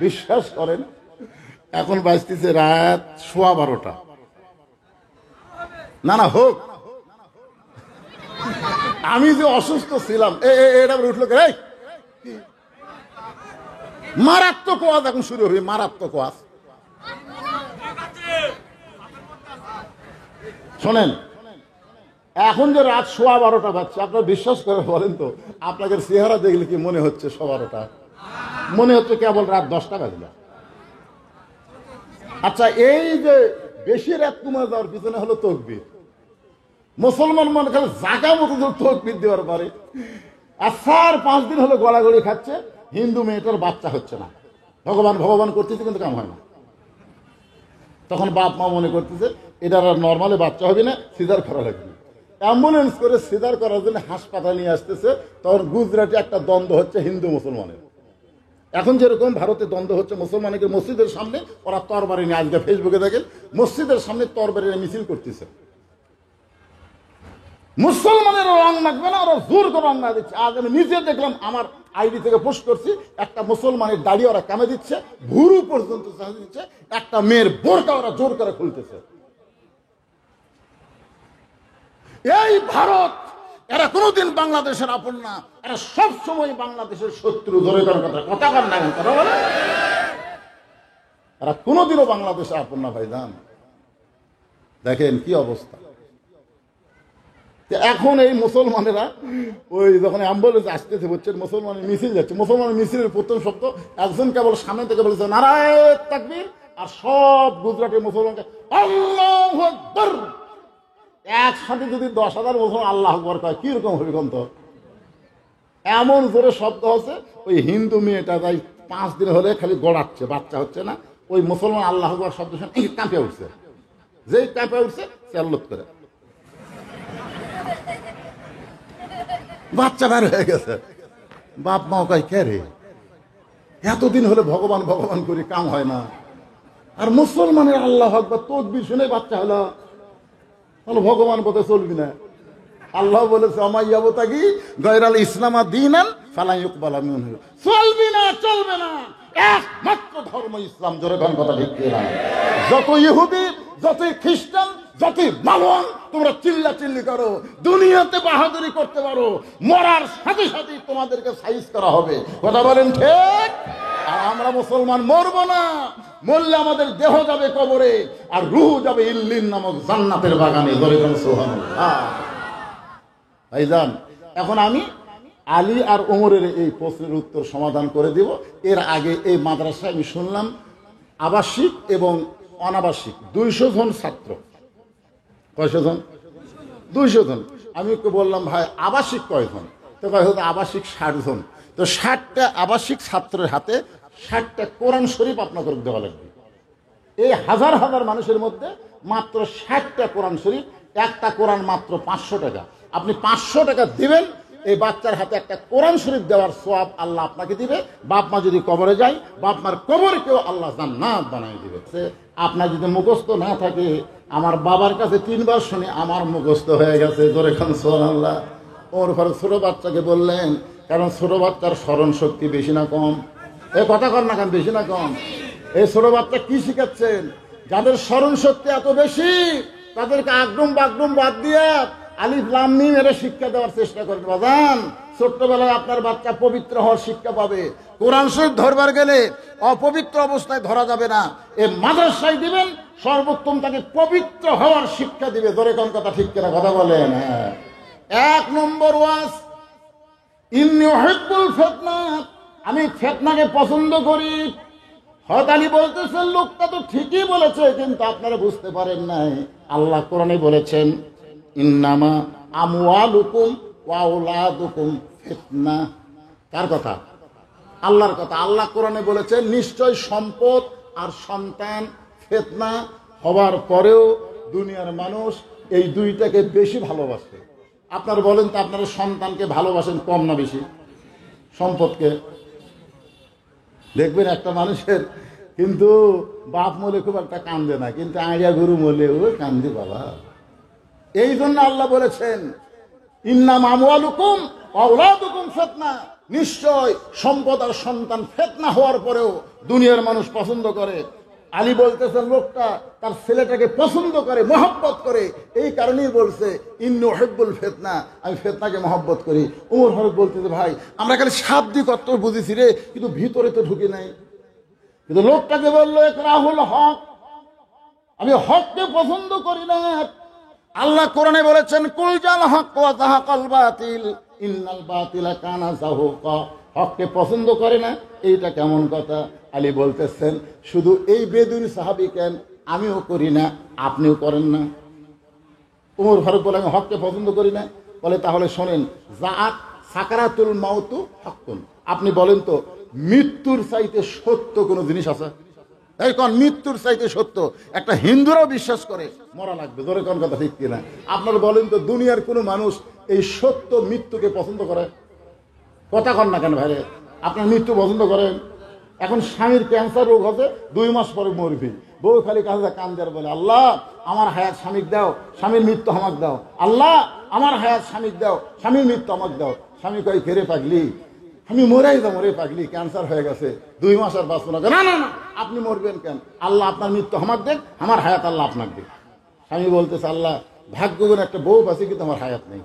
বিশ্বাস করেন, এখন বাজতেছে রাত 12:15। না হোক, আমি যে অসুস্থ ছিলাম, এটা উঠলো কে? মারাত্মক ওয়াজ এখন শুরু হবে, মারাত্মক ওয়াজ। শোনেন, এখন যে রাত 12:15 বাজছে, আপনারা বিশ্বাস করে বলেন তো, আপনাদের চেহারা দেখলে কি মনে হচ্ছে 12:15? মনে হচ্ছে কেবল রাত 10টা বাজলো। আচ্ছা, এই যে বেশি রাত কমে যাওয়ার পিছনে হলো তাকবীর। মুসলমান মনে খালি জাগা মতো তাকবীর দেওয়ার পারে। আর 4-5 দিন হলো গড়াগড়ি খাচ্ছে, হিন্দু মেয়েটার বাচ্চা হচ্ছে না, ভগবান করতেছে কিন্তু কাম হয় না। তখন বাপ মা মনে করতেছে এটা আর নর্মালি বাচ্চা হবে না, সিজার করা লাগবে। অ্যাম্বুলেন্স করে সিজার করার জন্য হাসপাতাল নিয়ে আসতেছে। তখন গুজরাটে একটা দ্বন্দ্ব হচ্ছে হিন্দু মুসলমানের। এখন যেরকম ভারতে দ্বন্দ্ব হচ্ছে মুসলমানকে মসজিদের সামনে ওরা তরবারি নিয়ে, আজকে ফেসবুকে দেখেন মসজিদের সামনে তরবারি মিছিল করতেছে। মুসলমানের রং লাগবে না, ওরা জোর করে রং না দিচ্ছে। আজ আমি নিজে দেখলাম, আমার আইডি থেকে পোস্ট করছি, একটা মুসলমানের দাড়ি ওরা কামে দিচ্ছে, ভুরু পর্যন্ত দিচ্ছে, একটা মেয়ের বোরকা ওরা জোর করে খুলতেছে। এই ভারত, এরা কোনোদিন বাংলাদেশের আপন না, এরা সবসময় বাংলাদেশের শত্রু। ধরে কথা কর না, কথা বলে, এরা কোনোদিনও বাংলাদেশের আপন না ভাইজান। দেখেন কি অবস্থা। এখন এই মুসলমানেরা ওই যখন অ্যাম্বুলেন্স আসতেছে, বুঝছেন, মুসলমানের মিছিল যাচ্ছে, মুসলমানের মিছিলের প্রথম শব্দ একজন কেবল সামনে থেকে বলেছে নারায়ে তাকবীর, আর সব গুজরাটের মুসলমানকে আল্লাহু আকবার। একসাথে যদি 10,000 মুসলমান আল্লাহ আকবার কয়, কিরকম হবে কোন? তো এমন জোরে শব্দ হচ্ছে, ওই হিন্দু মেয়েটা তাই 5 দিন হলে খালি গড়াচ্ছে, বাচ্চা হচ্ছে না, ওই মুসলমান আল্লাহ আকবার শব্দ শুনে কাঁপে উঠছে। যেই কাঁপে উঠছে চাল্লত করে বাচ্চা বের হয়ে গেছে। বাপ মা কয় কে রে, এতদিন হলে ভগবান ভগবান করি, কাম হয় না। আর মুসলমানের আল্লাহ আকবার তাকবীর শুনে বাচ্চা হলো, তাহলে ভগবান পথে চলবি না। আল্লাহ বলেছে আমাইয়াবতাগি গায়রাল ইসলাম দীনান ফালা ইউকবালা মিনহু, চলবি না, চলবে না, একমাত্র ধর্ম ইসলাম। জোরে কোন কথা ঠিক না? যত ইহুদি, যতই খ্রিস্টান, যতই মালওয়ান তোমরা চিল্লা চিল্লি করো, দুনিয়াতে বাহাদুরি করতে পারো, মরার সাথে সাথে তোমাদেরকে সাইজ করা হবে। কথা বলেন ঠিক? আর আমরা মুসলমান মরবো না, মরলে আমাদের দেহ যাবে কবরে, আর রূহ যাবে ইল্লিন নামক জান্নাতের বাগানে। জোরে কোন সুবহানাল্লাহ। ভাইজান, এখন আমি আলী আর ওমরের এই প্রশ্নের উত্তর সমাধান করে দিব। এর আগে এই মাদ্রাসায় আমি শুনলাম আবাসিক এবং অনাবাসিক 200 জন ছাত্র। কয়শো জন? 200 জন। আমি ওকে বললাম ভাই আবাসিক কয়জন? তো কয় হয়তো আবাসিক 60 জন। তো 60টা আবাসিক ছাত্রের হাতে 60টা কোরআন শরীফ আপনাকে দেওয়া লাগবে। এই হাজার হাজার মানুষের মধ্যে মাত্র 60টা কোরআন শরীফ, একটা কোরআন মাত্র 500 টাকা। আপনি 500 টাকা দিবেন, এই বাচ্চার হাতে একটা কোরআন শরীফ দেওয়ার সওয়াব আল্লাহ আপনাকে দিবে। বাপ মা যদি কবরে যায়, বাপ মার কবরকেও আল্লাহ জান্নাত বানিয়ে দিবে। আপনার যদি মুখস্থ না থাকে, আমার বাবার কাছে 3 বার শুনি আমার মুখস্থ হয়ে গেছে। জোরে খান সুবহানাল্লাহ। ওর ঘরে ছোট বাচ্চাকে বললেন, কারণ ছোট বাচ্চার স্মরণ শক্তি বেশি না কম? এ কথা কর না কেন, বেশি না কম? এই ছোট বাচ্চা কি শিখাচ্ছেন? যাদের স্মরণ শক্তি এত বেশি, তাদেরকে আগডুম বাগডুম বাদ দিয়ে আলিফ লাম মিম এর শিক্ষা দেওয়ার চেষ্টা করবে। বাজান, ছোট্টবেলায় আপনার বাচ্চা পবিত্র হওয়ার শিক্ষা পাবে। কোরআন শরীফ ধরবার গেলে অপবিত্র অবস্থায় ধরা যাবে না। এই মাদ্রাসায় দিবেন, সর্বোত্তম তাকে পবিত্র হওয়ার শিক্ষা দিবে। ধরে কোন কথা ঠিক কিনা? কথা বলেন। হ্যাঁ, 1 নম্বর ওয়াজ, ইন্নী উহিব্বুল ফিতনা, আমি ফিতনাকে পছন্দ করি। হযরত আলী বলতেছেন লোকটা তো ঠিকই বলেছে, কিন্তু আপনারা বুঝতে পারেন নাই। আল্লাহ কোরআনে বলেছেন ইন্নামা আমওয়ালুকুম ওয়া আওলাদুকুম ফিতনা। কার কথা? আল্লাহর কথা। আল্লাহ কোরআনে বলেছেন নিশ্চয় সম্পদ আর সন্তান ফিতনা। হবার পরেও দুনিয়ার মানুষ এই দুইটাকে বেশি ভালোবাসে। আপনারা বলেন তো, আপনারা সন্তানকে ভালোবাসেন কম না বেশি? সম্পদকে? দেখবেন একটা মানুষের কিন্তু বাপ মলে খুব একটা কান্দে না, কিন্তু আইয়া গরু মলে ও কান্দি বাবা। এই জন্য আল্লাহ বলেছেন ইন্নামা আমওয়ালুকুম ওয়া আওলাদুকুম ফিতনা, নিশ্চয় সম্পদ আর সন্তান ফিতনা হওয়ার পরেও দুনিয়ার মানুষ পছন্দ করে। আলী বলতেছেন লোকটা তার ছেলেটাকে পছন্দ করে, মহব্বত করে, এই কারণেই বলছে ইন্নী উহিব্বুল ফিতনা, আমি ফিতনাকে মহব্বত করি। ওমর ফারুক বলতেছে ভাই আমরা খালি শাব্দিক অর্থ বুঝেছি রে, কিন্তু ভিতরে তো ঢুকি নাই। কিন্তু লোকটাকে বললো ইকরাহুল হক, আমি হককে পছন্দ করি না। আল্লাহ কোরআনে বলেছেন কুল জাল হক ওয়া যাহাকাল বাতিল ইন্নাল বাতিলা কানা যাহুকা। হককে পছন্দ করে না, এইটা কেমন কথা? আলী বলতেছেন শুধু এই বেদুইন সাহাবী কেন, আমিও করি না, আপনিও করেন না। ওমর ফারুক বলে আমি হককে পছন্দ করি না। বলে তাহলে শোনেন, জাআত সাকারাতুল মাউতু হকুন। আপনি বলেন তো মৃত্যুর চাইতে সত্য কোনো জিনিস আছে? এই কোন মৃত্যুর চাইতে সত্য? একটা হিন্দুরাও বিশ্বাস করে মরা লাগবে। ধরে কোন কথা ঠিক কিনা? আপনারা বলেন তো দুনিয়ার কোনো মানুষ এই সত্য মৃত্যুকে পছন্দ করে? কথা কন না কেন ভাইরে? আপনার মৃত্যু পছন্দ করেন? এখন স্বামীর ক্যান্সার রোগ হবে, 2 মাস পরে মরবি, বউ খালি কাজে কান্দার বলে আল্লাহ আমার হায়াত স্বামীকে দাও, স্বামীর মৃত্যু আমাকে দাও, আল্লাহ আমার হায়াত স্বামীর দাও, স্বামীর মৃত্যু আমাকে দাও। স্বামী কয় ঘেরে পাগলি, আমি মরাই যাবো রে পাগলি, ক্যান্সার হয়ে গেছে, 2 মাস আর বাঁচবো না। না না না, আপনি মরবেন কেন? আল্লাহ আপনার মৃত্যু আমাকে দেন, আমার হায়াত আল্লাহ আপনাকে দেন। স্বামী বলতেছে আল্লাহ ভাগ্যগুণ একটা বউ আছে কিন্তু আমার হায়াত নেই।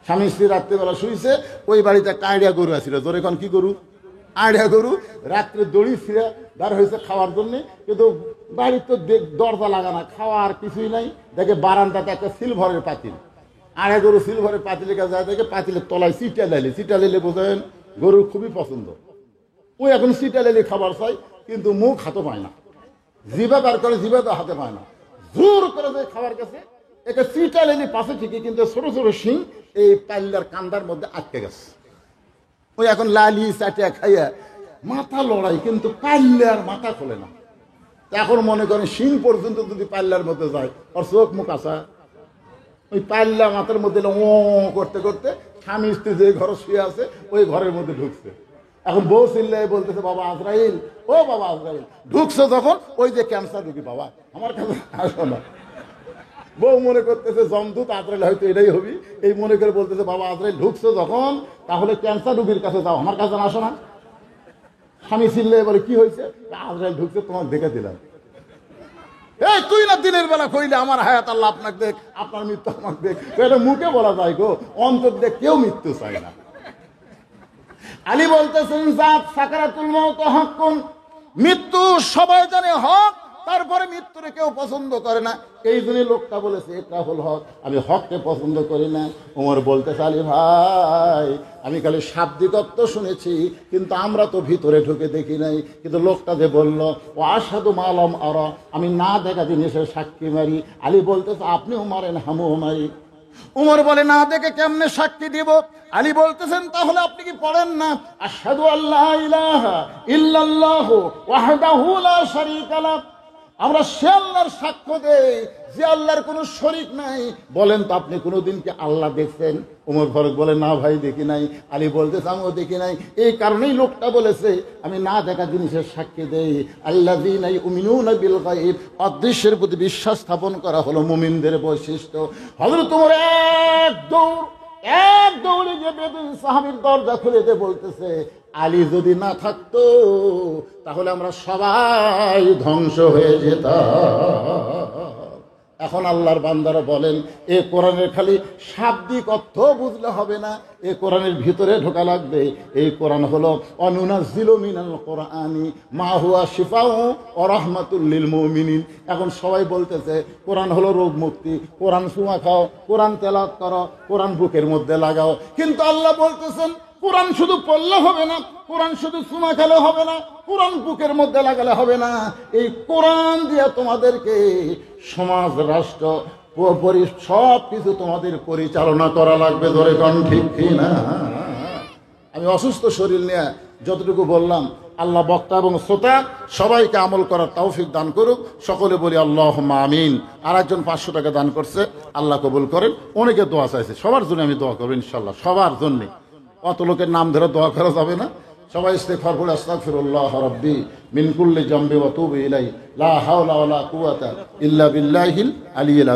স্বামী স্ত্রী রাত্রিবেলা শুয়েছে, ওই বাড়িতে একটা আইডিয়া গরু আছিল, জোরে এখন কি গরু? আইডিয়া গরু। রাত্রে দড়ি ফিরে বার হয়েছে খাওয়ার জন্য, কিন্তু বাড়ির তো দরজা লাগানো, খাওয়ার কিছুই নাই। দেখে বারান্দাতে একটা সিলভারের পাতিল, আইডিয়া গরু সিলভারের পাতিলের কাছে যায়, দেখে পাতিলের তলায় চিটা লাইলে। চিটা লাইলে বোঝেন গরুর খুবই পছন্দ। ওই এখন চিটা লাইলে খাবার চাই, কিন্তু মুখ হাতে পায় না, জিভা বার করে, জিভা তো হাতে পায় না। জোর করে যায় খাবার কাছে, একটা চিটা লাইলে পাশে ঠিকই, কিন্তু ছোট ছোট শিং এই পাল্লার কান্দার মধ্যে আটকে গেছে। ওই এখন লালি চাটিয়া খাইয়া মাথা লড়াই, কিন্তু পাল্লার মাথা খোলে না। এখন মনে করেন শিং পর্যন্ত যদি পাল্লার মধ্যে যায়, ওর চোখ মুখ আসা ওই পাল্লা মাথার মধ্যে ও করতে করতে স্বামী স্ত্রী যে ঘরে শুয়ে আছে ওই ঘরের মধ্যে ঢুকছে। এখন বউ চিল্লাই বলতেছে বাবা আজরাইল, ও বাবা আজরাইল। ঢুকছে যখন ওই যে ক্যান্সার রুগী, বাবা আমার কাছে আসো না। বউ মনে করতেছে জমদূত আজরাইল, হয়তো এটাই হবি, এই মনে করে বলতেছে বাবা আজরাইল ঢুকছে যখন, তাহলে ক্যান্সার রুগীর কাছে যাও, আমার কাছে আসো না। স্বামী চিল্লাই বলে কি হয়েছে? আজরাইল ঢুকছে, তোমাকে দেখে দিলাম। এই তুই না দিনের বেলা কইলে আমার হায়াত আল্লাহ আপনাকে দেখ, আপনার মৃত্যু আমাকে দেখ। এটা মুখে বলা যায় গো, অন্তর দেখ কেউ মৃত্যু চায় না। আলী বলতেছেন জাত সাকারাতুল মাউত হাক্কুন, মৃত্যু সবাই জানে হক, তারপরে মৃত্যুরে কেউ পছন্দ করে না। এই জন্য লোকটা বলেছে এটা হল হক, আমি হককে পছন্দ করি না। ওমর বলতেছে আলী ভাই আমি খালি শাব্দিকত্ব শুনেছি, কিন্তু আমরা তো ভিতরে ঢুকে দেখি নাই। কিন্তু লোকটা যে বলল ও আশহাদু মা লাম আরা, আমি না দেখা জিনিসের সাক্ষী মারি। আলী বলতেছে আপনিও মারেন হামুও মারি। উমর বলে না দেখে কেমনে সাক্ষী দিব? আলী বলতেছেন তাহলে আপনি কি পড়েন না আশহাদু আল্লা ইলাহা ইল্লাল্লাহু ওয়াহদাহু লা শারীকা লাহ, আমরা সে আল্লাহর সাক্ষ্য দেই যে আল্লাহর কোনো শরীক নাই। বলেন তো আপনি কোনোদিন কি আল্লাহ দেখছেন? উমর ফারুক বলে না ভাই দেখি নাই। আলী বলতেছে আমিও দেখি নাই। এই কারণেই লোকটা বলেছে আমি না দেখা জিনিসের সাক্ষী দেই। আল্লাযীনা ইউমিনুনা বিল গায়ব, অদৃশ্যের প্রতি বিশ্বাস স্থাপন করা হলো মুমিনদের বৈশিষ্ট্য। হযরত ওমর এক দৌড়ে যে বেদুইন সাহাবীর দরজা খুলে দিয়ে বলতেছে আলী যদি না থাকতো তাহলে আমরা সবাই ধ্বংস হয়ে যেতাম। এখন আল্লাহর বান্দারা বলেন এ কোরআনের খালি শাব্দিক অর্থ বুঝলে হবে না, এ কোরআনের ভিতরে ঢোকা লাগবে। এই কোরআন হলো অনুনাজ্জিলু মিনাল কোরআনি মা হুয়া শিফাউ ওয়া রাহমাতুল লিল মুমিনিন। এখন সবাই বলতেছে কোরআন হলো রোগ মুক্তি, কোরআন সুমা খাও, কোরআন তেলাওয়াত করো, কোরআন বুকের মধ্যে লাগাও। কিন্তু আল্লাহ বলতেছেন কোরআন শুধু পড়লে হবে না, কোরআন শুধু চুমা খেলে হবে না, কোরআন বুকের মধ্যে লাগালে হবে না। এই কোরআন দিয়ে তোমাদেরকে সমাজ রাষ্ট্র সব কিছু তোমাদের পরিচালনা করা লাগবে। ধরে কোন ঠিক না? আমি অসুস্থ শরীর নিয়ে যতটুকু বললাম, আল্লাহ বক্তা এবং শ্রোতা সবাইকে আমল করার তৌফিক দান করুক। সকলে বলি আল্লাহুম্মা আমিন। আর একজন 500 টাকা দান করছে, আল্লাহ কবুল করেন। অনেকে দোয়া চাইছে, সবার জন্য আমি দোয়া করবো ইনশাল্লাহ, সবার জন্য। অত লোকের নাম ধরে দোয়া করা যাবে না। সবাই ইস্তিগফার করে আস্তাগফিরুল্লাহ রাব্বি মিন কুল্লি জামবি ওয়া তুবু ইলাইহি লা হাওলা ওয়া লা কুওয়াতা ইল্লা বিল্লাহিল আলিয়্যিল আযীম।